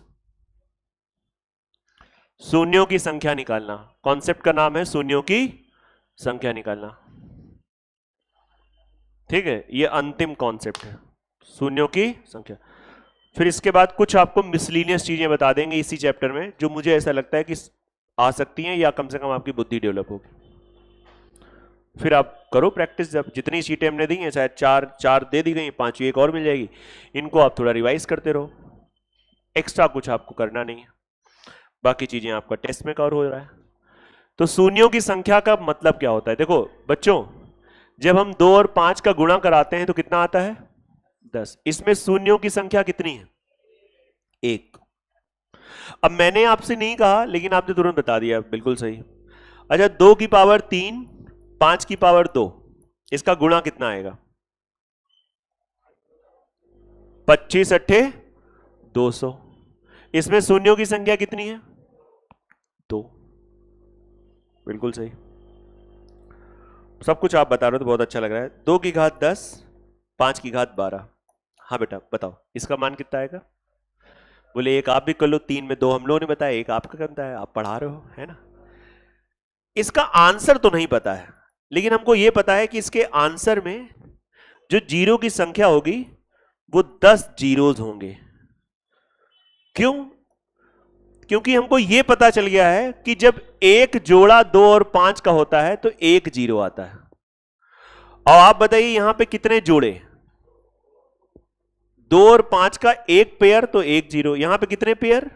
शून्यों की संख्या निकालना। कॉन्सेप्ट का नाम है शून्यों की संख्या निकालना। ठीक है, ये अंतिम कॉन्सेप्ट है, शून्यों की संख्या। फिर इसके बाद कुछ आपको मिसलीनियस चीजें बता देंगे इसी चैप्टर में, जो मुझे ऐसा लगता है कि आ सकती हैं, या कम से कम आपकी बुद्धि डेवलप होगी। फिर आप करो प्रैक्टिस, जब जितनी सीटें हमने दी हैं, शायद चार दे दी गई, पांचवी एक और मिल जाएगी, इनको आप थोड़ा रिवाइज करते रहो, एक्स्ट्रा कुछ आपको करना नहीं है, बाकी चीजें आपका टेस्ट में कवर हो रहा है। तो शून्यों की संख्या का मतलब क्या होता है? देखो बच्चों, जब हम 2 और 5 का गुणा कराते हैं तो कितना आता है? 10। इसमें शून्यों की संख्या कितनी है? 1। अब मैंने आपसे नहीं कहा, लेकिन आपने तुरंत बता दिया, बिल्कुल सही। अच्छा, 2 की पावर 3, 5 की पावर 2, इसका गुणा कितना आएगा? 25 अट्ठे 200। इसमें शून्यों की संख्या कितनी है? 2। बिल्कुल सही, सब कुछ आप बता रहे हो तो बहुत अच्छा लग रहा है। 2 की घात 10, 5 की घात 12। हाँ बेटा बताओ, इसका मान कितना आएगा? बोले एक आप भी कर लो, 3 में 2 हम लोगों ने बताया, एक आपका करता है, आप पढ़ा रहे हो, है ना। इसका आंसर तो नहीं पता है, लेकिन हमको यह पता है कि इसके आंसर में जो जीरो की संख्या होगी वो 10 जीरोज होंगे। क्यों? क्योंकि हमको यह पता चल गया है कि जब एक जोड़ा 2 और 5 का होता है तो 1 जीरो आता है। और आप बताइए यहां पे कितने जोड़े? 2 और 5 का एक पेयर, तो 1 जीरो। यहां पे कितने पेयर?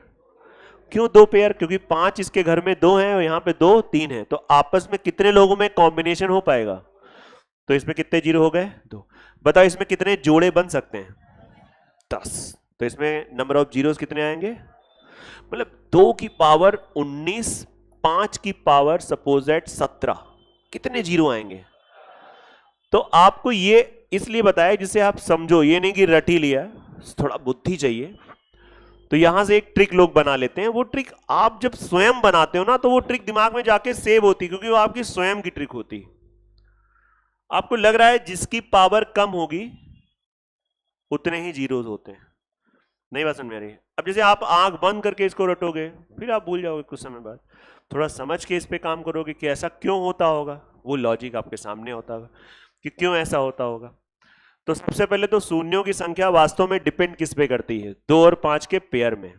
क्यों 2 पेयर? क्योंकि 5 इसके घर में 2 है और यहां पे 2 3 है, तो आपस में कितने लोगों में कॉम्बिनेशन हो पाएगा? तो इसमें कितने जीरो हो गए? 2। बताओ इसमें कितने जोड़े बन सकते हैं? 10। तो इसमें नंबर ऑफ जीरोस कितने आएंगे? मतलब 2 की पावर 19, 5 की पावर सपोज एट 17, कितने जीरो आएंगे? तो आपको ये इसलिए बताया जिसे आप समझो, ये नहीं कि रट ही लिया, थोड़ा बुद्धि चाहिए। तो यहां से एक ट्रिक लोग बना लेते हैं, वो ट्रिक आप जब स्वयं बनाते हो ना, तो वो ट्रिक दिमाग में जाके सेव होती, क्योंकि वो आपकी स्वयं की ट्रिक होती। आपको लग रहा है जिसकी पावर कम होगी उतने ही जीरोज होते हैं। नहीं बात समझ में आ रही है? अब जैसे आप आंख बंद करके इसको रटोगे, फिर आप भूल जाओगे कुछ समय बाद। थोड़ा समझ के इस पे काम करोगे कि ऐसा क्यों होता होगा, वो लॉजिक आपके सामने होता होगा कि क्यों ऐसा होता होगा। तो सबसे पहले तो शून्यों की संख्या वास्तव में डिपेंड किस पे करती है? 2 और 5 के पेयर में।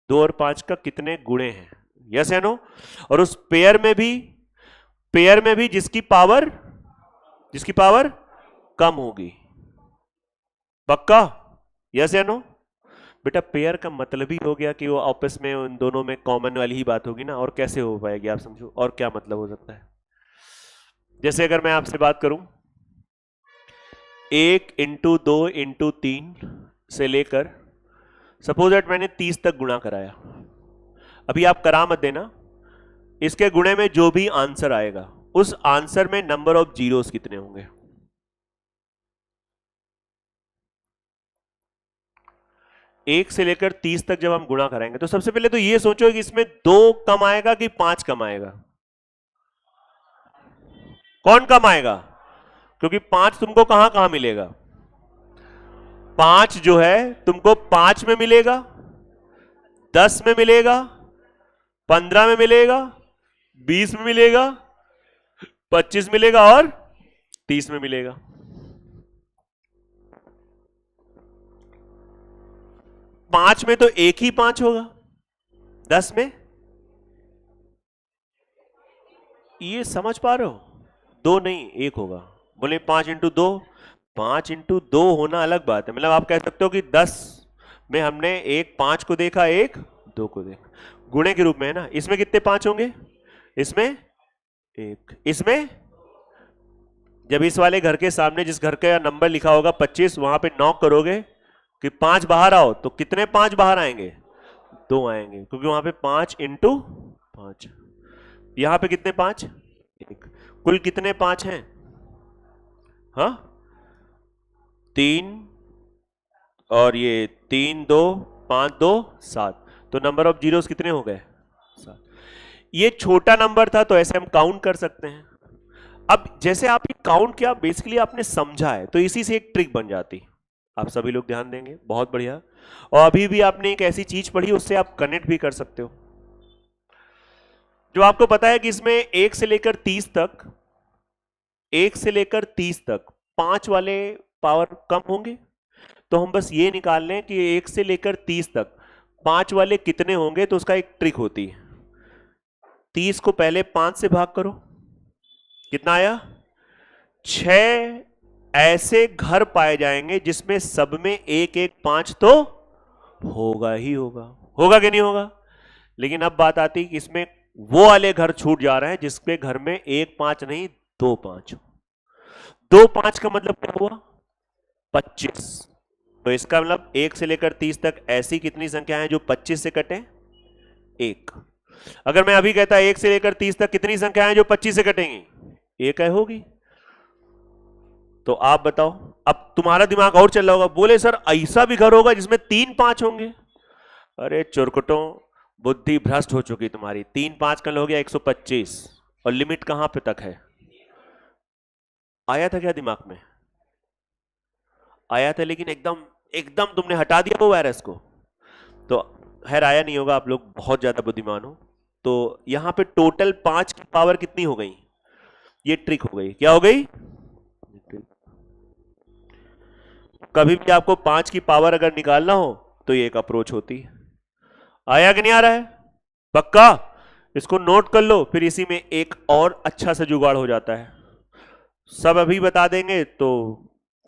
2 और 5 का कितने गुणे हैं, यस या नो? और उस पेयर में भी जिसकी पावर कम होगी। पक्का? यस या नो? बेटा पेयर का मतलब ही हो गया कि वो आपस में उन दोनों में कॉमन वाली ही बात होगी ना, और कैसे हो पाएगी आप समझो, और क्या मतलब हो सकता है? जैसे अगर मैं आपसे बात करूं 1 इंटू 2 इंटू 3 से लेकर सपोज दैट मैंने 30 तक गुणा कराया। अभी आप करा मत देना, इसके गुणे में जो भी आंसर आएगा उस आंसर में नंबर ऑफ जीरोस कितने होंगे? 1 से लेकर 30 तक जब हम गुणा कराएंगे तो सबसे पहले तो ये सोचो कि इसमें 2 कम आएगा कि 5 कम आएगा? कौन कम आएगा? क्योंकि 5 तुमको कहां कहां मिलेगा? 5 जो है तुमको 5 में मिलेगा, 10 में मिलेगा, 15 में मिलेगा, 20 में मिलेगा, 25 मिलेगा और 30 में मिलेगा। 5 में तो एक ही 5 होगा, 10 में ये समझ पा रहे हो? 2 नहीं 1 होगा। बोले 5 इंटू 2, 5 इंटू 2 होना अलग बात है। मतलब आप कह सकते हो कि 10 में हमने एक 5 को देखा, एक 2 को देखा, गुणे के रूप में है ना। इसमें कितने 5 होंगे? इसमें 1। इसमें जब इस वाले घर के सामने जिस घर का नंबर लिखा होगा 25, वहां पे नॉक करोगे कि 5 बाहर आओ, तो कितने 5 बाहर आएंगे? 2 आएंगे, क्योंकि वहां पे 5 इंटू 5। यहां पे कितने 5? 1। कुल कितने 5 हैं? हाँ 3, और ये 3 2 5 2 7, तो नंबर ऑफ जीरोस कितने हो गए? 7। ये छोटा नंबर था तो ऐसे हम काउंट कर सकते हैं। अब जैसे आप ये काउंट किया, बेसिकली आपने समझा है, तो इसी से एक ट्रिक बन जाती। आप सभी लोग ध्यान देंगे, बहुत बढ़िया। और अभी भी आपने एक ऐसी चीज पढ़ी, उससे आप कनेक्ट भी कर सकते हो। जो आपको पता है कि इसमें 1 से लेकर 30 तक, 1 से लेकर 30 तक 5 वाले पावर कम होंगे, तो हम बस ये निकाल लें कि 1 से लेकर 30 तक 5 वाले कितने होंगे। तो उसका एक ट्रिक होती है, 30 को पहले 5 से भाग करो, कितना आया? 6 ऐसे घर पाए जाएंगे जिसमें सब में 1 1 5 तो होगा ही होगा। होगा कि नहीं होगा? लेकिन अब बात आती है कि इसमें वो वाले घर छूट जा रहे हैं जिसके घर में 1 5 नहीं 2 5। 2 5 का मतलब क्या हुआ? 25। तो इसका मतलब 1 से लेकर 30 तक ऐसी कितनी संख्या है जो 25 से कटे? 1। अगर मैं अभी कहता 1 से लेकर 30 तक कितनी संख्या है जो 25 से कटेंगी? 1 है होगी। तो आप बताओ, अब तुम्हारा दिमाग और चल रहा होगा, बोले सर ऐसा भी घर होगा जिसमें 3 5 होंगे? अरे चुरकुटों, बुद्धि भ्रष्ट हो चुकी तुम्हारी। 3 5 कल हो गया 125, और लिमिट कहां पे तक है? आया था क्या दिमाग में? आया था, लेकिन एकदम एकदम तुमने हटा दिया वो वायरस को। तो खैर आया नहीं होगा, आप लोग बहुत ज्यादा बुद्धिमान हो। तो यहां पे टोटल 5 की पावर कितनी हो गई? ये ट्रिक हो गई। क्या हो गई? कभी भी आपको 5 की पावर अगर निकालना हो तो ये एक अप्रोच होती है। आया कि नहीं आ रहा है? पक्का? इसको नोट कर लो, फिर इसी में एक और अच्छा सा जुगाड़ हो जाता है। सब अभी बता देंगे तो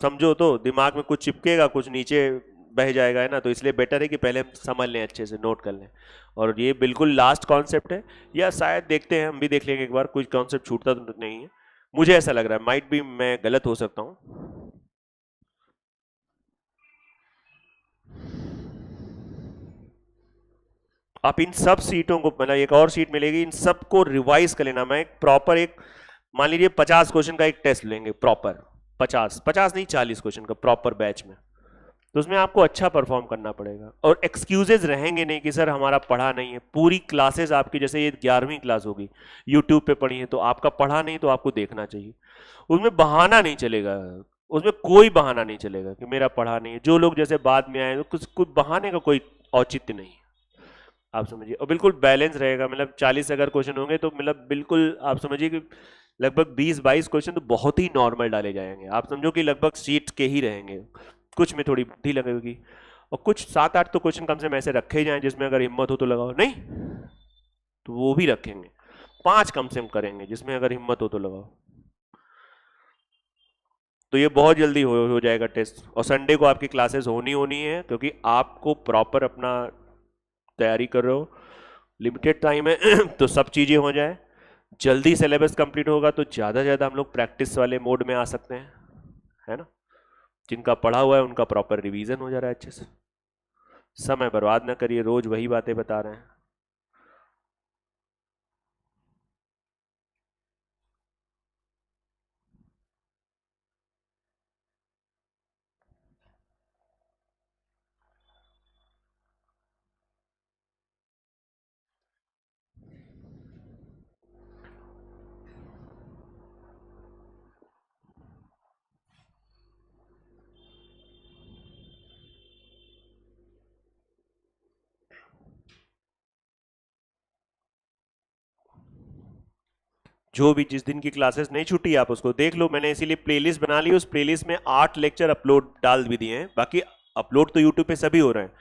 समझो तो दिमाग में कुछ चिपकेगा, कुछ नीचे बह जाएगा, है ना। तो इसलिए बेटर है कि पहले हम समझ लें, अच्छे से नोट कर लें। और ये बिल्कुल लास्ट कॉन्सेप्ट है, या शायद देखते हैं, हम भी देख लेंगे एक बार, कुछ कॉन्सेप्ट छूटता तो नहीं है। मुझे ऐसा लग रहा है, माइट भी मैं गलत हो सकता हूं। आप इन सब सीटों को, मतलब एक और सीट मिलेगी, इन सबको रिवाइज कर लेना। मैं एक प्रॉपर एक, मान लीजिए 50 क्वेश्चन का एक टेस्ट लेंगे प्रॉपर, 50 नहीं 40 क्वेश्चन का प्रॉपर बैच में। तो उसमें आपको अच्छा परफॉर्म करना पड़ेगा, और एक्सक्यूजेज रहेंगे नहीं कि सर हमारा पढ़ा नहीं है। पूरी क्लासेस आपकी, जैसे ये 11वीं क्लास होगी, यूट्यूब पे पढ़ी है, तो आपका पढ़ा नहीं तो आपको देखना चाहिए। उसमें बहाना नहीं चलेगा, उसमें कोई बहाना नहीं चलेगा कि मेरा पढ़ा नहीं है। जो लोग जैसे बाद में आए तो कुछ बहाने का कोई औचित्य नहीं है, आप समझिए। और बिल्कुल बैलेंस रहेगा, मतलब 40 अगर क्वेश्चन होंगे तो मतलब बिल्कुल आप समझिए कि लगभग 20-22 क्वेश्चन तो बहुत ही नॉर्मल डाले जाएंगे। आप समझो कि लगभग सीट के ही रहेंगे, कुछ में थोड़ी बुद्धि लगेगी, और कुछ 7-8 तो क्वेश्चन कम से कम ऐसे रखे जाएं जिसमें अगर हिम्मत हो तो लगाओ, नहीं तो वो भी रखेंगे। 5 कम से कम करेंगे जिसमें अगर हिम्मत हो तो लगाओ। तो ये बहुत जल्दी हो जाएगा टेस्ट। और संडे को आपकी क्लासेस होनी है, क्योंकि आपको प्रॉपर अपना तैयारी कर रहे हो, लिमिटेड टाइम है तो सब चीजें हो जाए, जल्दी सिलेबस कंप्लीट होगा, तो ज्यादा ज्यादा हम लोग प्रैक्टिस वाले मोड में आ सकते हैं, है ना। जिनका पढ़ा हुआ है उनका प्रॉपर रिवीजन हो जा रहा है अच्छे से। समय बर्बाद ना करिए, रोज वही बातें बता रहे हैं। जो भी जिस दिन की क्लासेस नहीं छूटी आप उसको देख लो, मैंने इसीलिए प्लेलिस्ट बना ली। उस प्लेलिस्ट में 8 लेक्चर अपलोड डाल भी दिए हैं, बाकी अपलोड तो यूट्यूब पे सभी हो रहे हैं,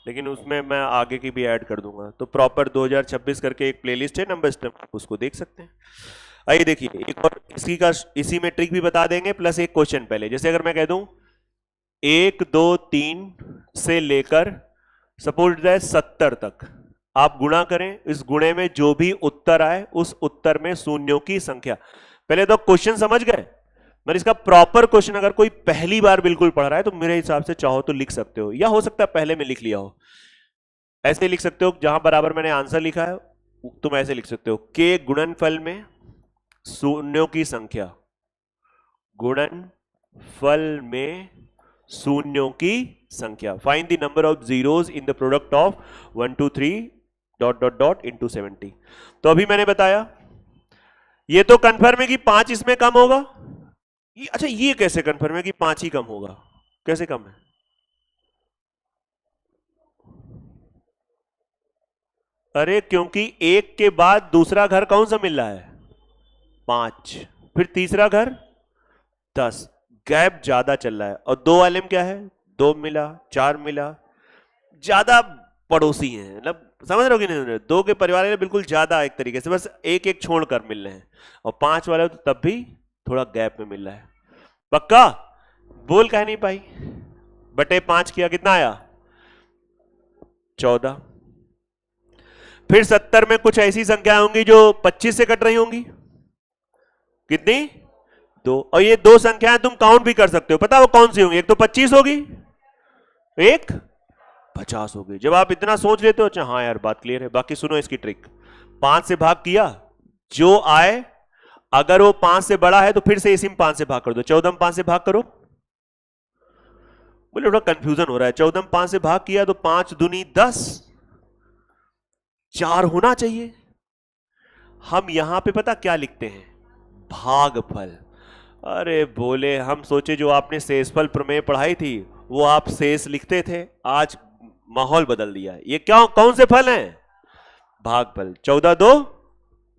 लेकिन उसमें मैं आगे की भी ऐड कर दूंगा। तो प्रॉपर 2026 करके एक प्लेलिस्ट है, नंबर स्टेप, उसको देख सकते हैं। आइए देखिए एक और इसी का इसी में ट्रिक भी बता देंगे प्लस एक क्वेश्चन पहले। जैसे अगर मैं कह दूं 1 2 3 से लेकर सपोज दैट 70 तक आप गुणा करें, इस गुणे में जो भी उत्तर आए उस उत्तर में शून्यों की संख्या। पहले तो क्वेश्चन समझ गए, मतलब इसका प्रॉपर क्वेश्चन अगर कोई पहली बार बिल्कुल पढ़ रहा है तो मेरे हिसाब से चाहो तो लिख सकते हो, या हो सकता है पहले में लिख लिया हो। ऐसे लिख सकते हो, जहां बराबर मैंने आंसर लिखा है तुम ऐसे लिख सकते हो, के गुणनफल में शून्यों की संख्या, गुणनफल में शून्यों की संख्या, find the number of zeros in the product of 1 2 3 dot dot dot into 70। तो अभी मैंने बताया ये तो कंफर्म है कि 5 इसमें कम होगा। अच्छा ये कैसे कंफर्म है कि 5 ही कम होगा, कैसे कम है? अरे क्योंकि एक के बाद दूसरा घर कौन सा मिल रहा है? 5, फिर तीसरा घर 10, गैप ज्यादा चल रहा है। और 2 वाले में क्या है, 2 मिला 4 मिला, ज्यादा पड़ोसी हैं, मतलब समझ रहे हो कि नहीं? 2 के परिवार वाले बिल्कुल ज्यादा एक तरीके से, बस एक एक छोड़कर मिल रहे हैं। और 5 वाले तो तब भी थोड़ा गैप में मिल रहा है। पक्का? बोल कह नहीं पाई। बटे 5 किया कितना आया? 14। फिर 70 में कुछ ऐसी संख्या होंगी जो 25 से कट रही होंगी। कितनी? 2। और ये 2 संख्याएं तुम काउंट भी कर सकते हो, पता वो कौन सी होंगी? एक तो 25 होगी, एक 50 होगी। जब आप इतना सोच लेते हो, अच्छा हाँ यार बात क्लियर है। बाकी सुनो इसकी ट्रिक। 5 से भाग किया, जो आए अगर वो 5 से बड़ा है तो फिर से इसी में 5 से भाग कर दो। 14 में 5 से भाग करो। बोले थोड़ा कंफ्यूजन हो रहा है। 14 में 5 से भाग किया तो 5 दूनी 10, 4 होना चाहिए। हम यहां पे पता क्या लिखते हैं? भागफल। अरे बोले हम सोचे जो आपने शेषफल प्रमेय पढ़ाई थी वो आप शेष लिखते थे, आज माहौल बदल दिया। ये क्या कौन से फल हैं? भागफल। 14 2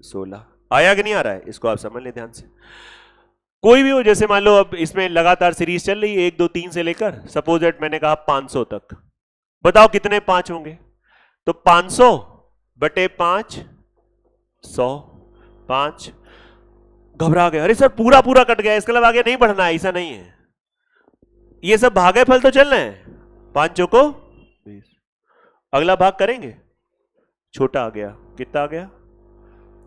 16। आया कि नहीं आ रहा है? इसको आप समझ लें ध्यान से। कोई भी हो, जैसे मान लो अब इसमें लगातार सीरीज चल रही है 1 2 3 से लेकर सपोज दैट मैंने कहा 500 तक। बताओ कितने 5 होंगे? तो 500 बटे 5 100। 5 घबरा गए, अरे सर पूरा पूरा कट गया, इसके अलावा आगे नहीं बढ़ना है। ऐसा नहीं है, ये सब भागे फल तो चल रहे हैं। 5 चौको 20। अगला भाग करेंगे, छोटा आ गया, कितना आ गया?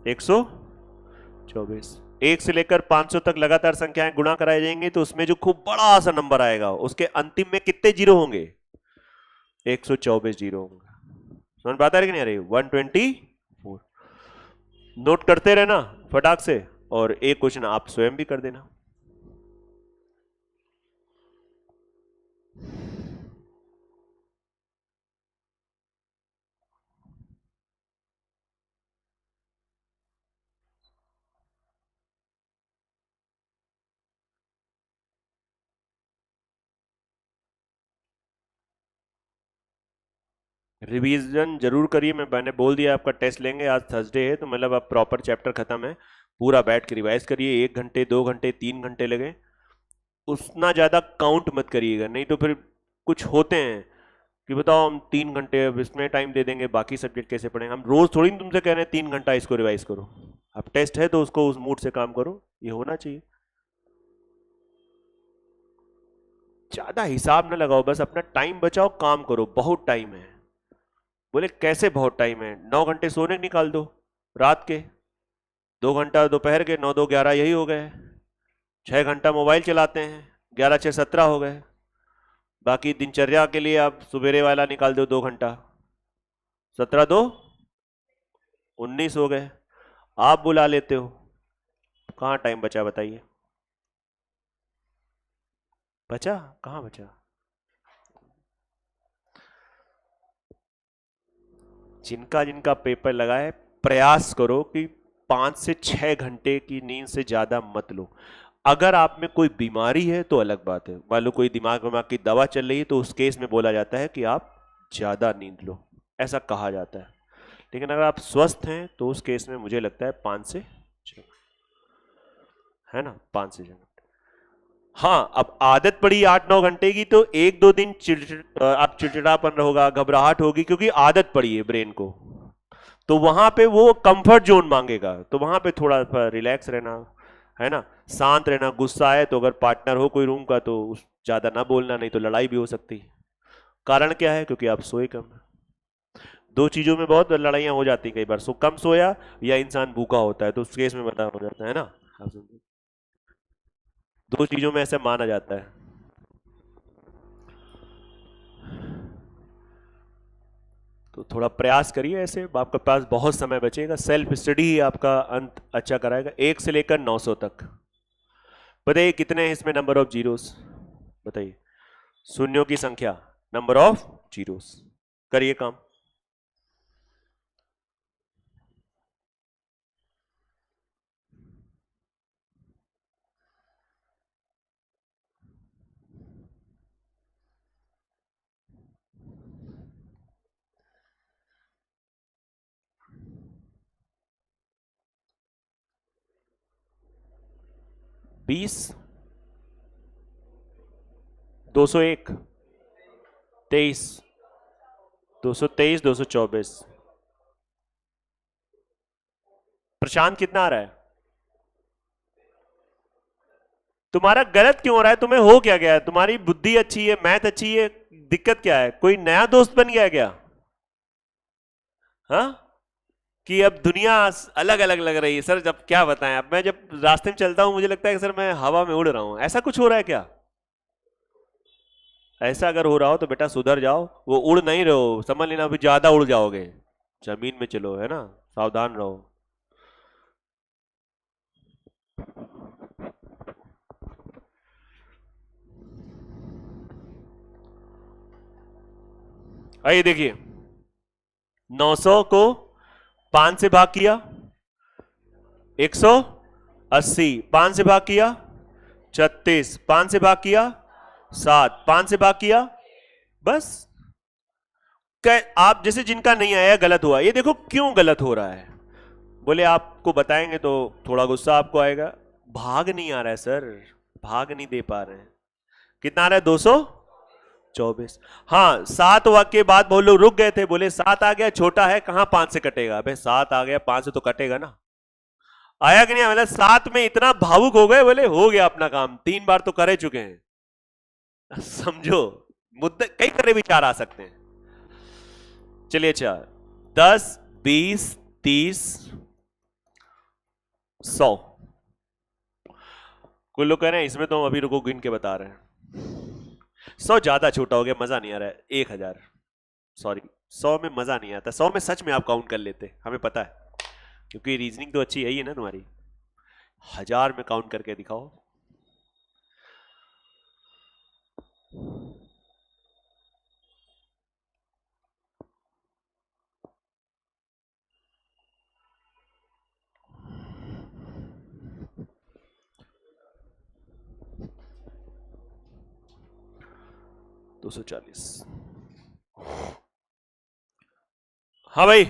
124। 1 से लेकर 500 तक लगातार संख्याएं गुणा कराई जाएंगी तो उसमें जो खूब बड़ा सा नंबर आएगा उसके अंतिम में कितने जीरो होंगे? 124 जीरो होंगे। समझ बात आ रही कि नहीं आ रही? 124। नोट करते रहना फटाक से, और एक क्वेश्चन आप स्वयं भी कर देना। रिवीजन जरूर करिए, मैंने बोल दिया आपका टेस्ट लेंगे, आज थर्सडे है तो मतलब अब प्रॉपर चैप्टर खत्म है, पूरा बैठ के रिवाइज करिए। 1 घंटे 2 घंटे 3 घंटे लगे, उतना ज़्यादा काउंट मत करिएगा, नहीं तो फिर कुछ होते हैं कि बताओ हम 3 घंटे अब इसमें टाइम दे देंगे, बाकी सब्जेक्ट कैसे पढ़ेंगे? हम रोज थोड़ी ना तुमसे कह रहे हैं 3 घंटा इसको रिवाइज करो। अब टेस्ट है तो उसको उस मूड से काम करो, ये होना चाहिए। ज़्यादा हिसाब ना लगाओ, बस अपना टाइम बचाओ, काम करो, बहुत टाइम है। बोले कैसे बहुत टाइम है? 9 घंटे सोने निकाल दो रात के, 2 घंटा दोपहर के, 9 2 11 यही हो गए। 6 घंटा मोबाइल चलाते हैं, 11 6 17 हो गए। बाकी दिनचर्या के लिए आप सुबेरे वाला निकाल दो 2 घंटा, 17 2 19 हो गए। आप बुला लेते हो, कहाँ टाइम बचा बताइए? बचा कहाँ बचा? जिनका जिनका पेपर लगा है प्रयास करो कि 5 से 6 घंटे की नींद से ज्यादा मत लो। अगर आप में कोई बीमारी है तो अलग बात है, मान लो कोई दिमाग विमाग की दवा चल रही है तो उस केस में बोला जाता है कि आप ज्यादा नींद लो, ऐसा कहा जाता है। लेकिन अगर आप स्वस्थ हैं तो उस केस में मुझे लगता है 5 से 6, है ना, 5 से 6 घंटे। हाँ अब आदत पड़ी 8 9 घंटे की तो 1 2 दिन आप चिड़चिड़ापन होगा, घबराहट होगी, क्योंकि आदत पड़ी है ब्रेन को। तो वहां पे वो कंफर्ट जोन मांगेगा, तो वहां पे थोड़ा रिलैक्स रहना, है ना, शांत रहना। गुस्सा है तो अगर पार्टनर हो कोई रूम का तो ज्यादा ना बोलना, नहीं तो लड़ाई भी हो सकती है। कारण क्या है? क्योंकि आप सोए कम। दो चीजों में बहुत लड़ाइयां हो जाती हैं कई बार, कम सोया या इंसान भूखा होता है, तो उस केस में बता हो जाता है ना। आप समझे? दो चीजों में ऐसे माना जाता है। तो थोड़ा प्रयास करिए ऐसे, आपके पास बहुत समय बचेगा। सेल्फ स्टडी ही आपका अंत अच्छा कराएगा। 1 से लेकर 900 तक। बताइए कितने हैं इसमें नंबर ऑफ जीरोस? बताइए। शून्यों की संख्या, नंबर ऑफ जीरोस। करिए काम। बीस, 201, 23, 223, 224। प्रशांत कितना आ रहा है? तुम्हारा गलत क्यों हो रहा है? तुम्हें हो क्या गया? तुम्हारी बुद्धि अच्छी है, मैथ अच्छी है, दिक्कत क्या है? कोई नया दोस्त बन गया क्या? हाँ, कि अब दुनिया अलग अलग लग रही है सर। जब क्या बताएं, अब मैं जब रास्ते में चलता हूं मुझे लगता है कि सर मैं हवा में उड़ रहा हूं। ऐसा कुछ हो रहा है क्या? ऐसा अगर हो रहा हो तो बेटा सुधर जाओ। वो उड़ नहीं रहे हो, समझ लेना, अभी ज्यादा उड़ जाओगे। जमीन में चलो, है ना, सावधान रहो। आइए देखिए, 900 को 5 से भाग किया, 180। 5 से भाग किया 36, 5 से भाग किया 7, 5 से भाग किया, बस। आप जैसे जिनका नहीं आया गलत हुआ, ये देखो क्यों गलत हो रहा है। बोले आपको बताएंगे तो थोड़ा गुस्सा आपको आएगा। भाग नहीं आ रहा है सर, भाग नहीं दे पा रहे हैं। कितना आ रहा है? 224। हाँ, 7 वाक्य के बाद बहुत लोग रुक गए थे, बोले 7 आ गया, छोटा है, कहां 5 से कटेगा? भाई 7 आ गया, 5 से तो कटेगा ना। आया कि नहीं? मतलब 7 में इतना भावुक हो गए, बोले हो गया अपना काम, 3 बार तो करे चुके हैं। समझो, मुद्दे कई तरह विचार आ सकते हैं। चलिए, अच्छा, 10, 20, 30, 100। कुछ लोग कह रहे हैं इसमें तो हम अभी रुको गिन के बता रहे हैं। 100 ज्यादा छोटा हो गया, मजा नहीं आ रहा है। 1000, सॉरी, 100 में मजा नहीं आता। 100 में सच में आप काउंट कर लेते, हमें पता है, क्योंकि रीजनिंग तो अच्छी है ही है ना तुम्हारी। 1000 में काउंट करके दिखाओ। दो सौ चालीस। हाँ भाई,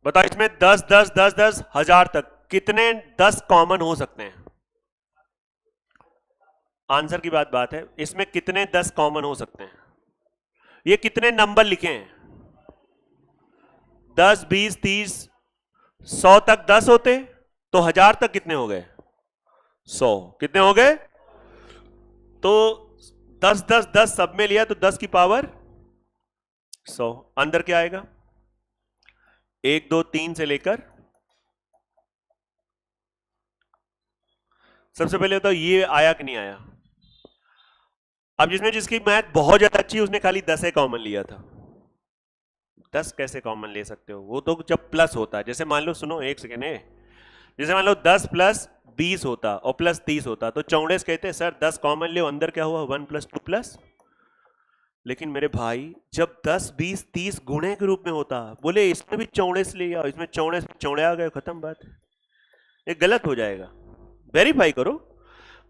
बताओ इसमें 10, 10, 10, 10, 1000 तक कितने 10 कॉमन हो सकते हैं? आंसर की बात है, इसमें कितने 10 कॉमन हो सकते हैं? ये कितने नंबर लिखे हैं? 10, 20, 30, 100 तक 10 होते, तो 1000 तक कितने हो गए? 100। कितने हो गए? तो 10, 10, 10 सब में लिया तो 10 की पावर 100। अंदर क्या आएगा? 1, 2, 3 से लेकर, सबसे पहले तो ये आया कि नहीं आया? अब जिसमें जिसकी मैथ बहुत ज्यादा अच्छी है उसने खाली 10 कॉमन लिया था। 10 कैसे कॉमन ले सकते हो? वो तो जब प्लस होता है। जैसे मान लो, सुनो एक सेकेंड है, जैसे मान लो 10 प्लस 20 होता और प्लस 30 होता, तो चौड़ेस कहते हैं सर 10 कॉमन ले, अंदर क्या हुआ? 1 प्लस 2 प्लस। लेकिन मेरे भाई जब 10, 20, 30 गुणे के रूप में होता, बोले इसमें भी चौड़ेस ले आओ, इसमें चौड़ेस चौड़े आ गए, खत्म बात। ये गलत हो जाएगा, वेरीफाई करो।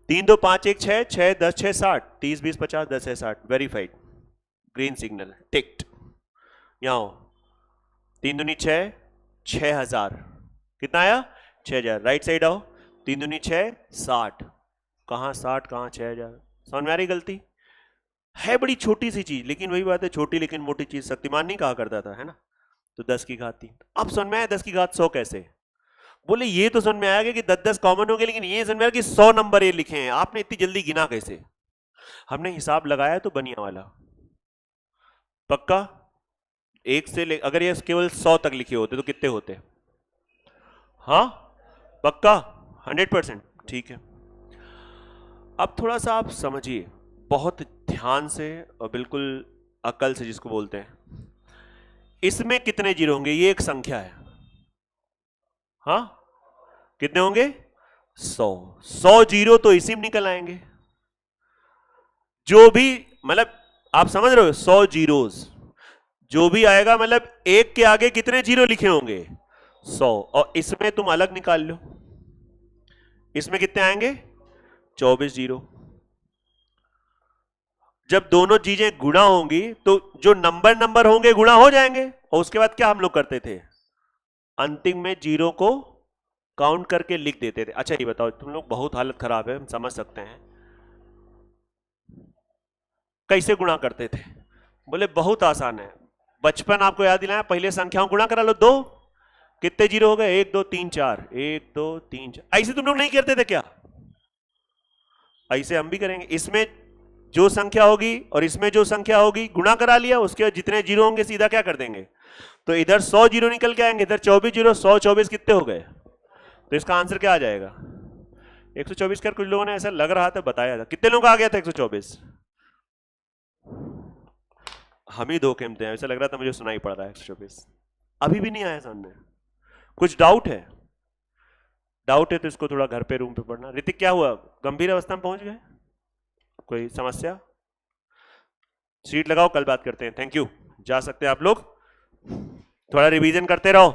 3, 2, 5, 1, 6, 6, 10, 6, 60, 30, 20, 50, 10 है 60, वेरीफाइड, ग्रीन सिग्नल, टिक्ड। यहां हो, 3 दूनी 6, 6000। कितना आया? 6000। राइट साइड आओ, 3 दूनी 6, 60। कहां 60, कहां 6000? समझ में आ रही गलती? है बड़ी छोटी सी चीज, लेकिन वही बात है, छोटी लेकिन मोटी चीज शक्तिमान नहीं कहा करता था, है ना। तो 10 की घात 3। अब समझ में आया 10 की घात 100 कैसे? बोले ये तो समझ में आया कि 10-10 कॉमन हो गए, लेकिन ये समझ में आया कि 100 नंबर ये लिखे हैं, आपने इतनी जल्दी गिना कैसे? हमने हिसाब लगाया तो बनिया वाला पक्का। एक से अगर ये केवल 100 तक लिखे होते तो कितने होते? हाँ पक्का 100%। ठीक है, अब थोड़ा सा आप समझिए बहुत ध्यान से और बिल्कुल अकल से जिसको बोलते हैं। इसमें कितने जीरो होंगे? ये एक संख्या है, हाँ कितने होंगे? 100 जीरो तो इसी में निकल आएंगे। जो भी मतलब आप समझ रहे हो, 100 जीरोस जो भी आएगा मतलब एक के आगे कितने जीरो लिखे होंगे? 100। और इसमें तुम अलग निकाल लो, इसमें कितने आएंगे? 24 जीरो। जब दोनों चीजें गुणा होंगी तो जो नंबर होंगे गुणा हो जाएंगे। और उसके बाद क्या हम लोग करते थे? अंतिम में जीरो को काउंट करके लिख देते थे। अच्छा ये बताओ, तुम लोग बहुत हालत खराब है, हम समझ सकते हैं, कैसे गुणा करते थे? बोले बहुत आसान है, बचपन आपको याद दिलाया, पहले संख्याओं गुणा करा लो, 2 कितने जीरो हो गए? 1 2 3 4, 1 2 3 4। ऐसे तुम लोग नहीं करते थे क्या? ऐसे हम भी करेंगे। इसमें जो संख्या होगी और इसमें जो संख्या होगी गुणा करा लिया, उसके बाद जितने जीरो होंगे सीधा क्या कर देंगे? तो इधर 100 जीरो निकल के आएंगे, इधर 24 जीरो, 100 24 कितने हो गए? तो इसका आंसर क्या आ जाएगा? 124 कर। कुछ लोगों ने ऐसा लग रहा था बताया था, कितने लोगों का आ गया था 124? हम ही 2 केमते हैं, ऐसा लग रहा था मुझे सुनाई पड़ रहा है 124। अभी भी नहीं आया सामने। कुछ डाउट है? डाउट है तो इसको थोड़ा घर पे रूम पे पढ़ना। ऋतिक क्या हुआ, गंभीर अवस्था में पहुंच गए? कोई समस्या? सीट लगाओ, कल बात करते हैं। थैंक यू, जा सकते हैं आप लोग, थोड़ा रिवीजन करते रहो।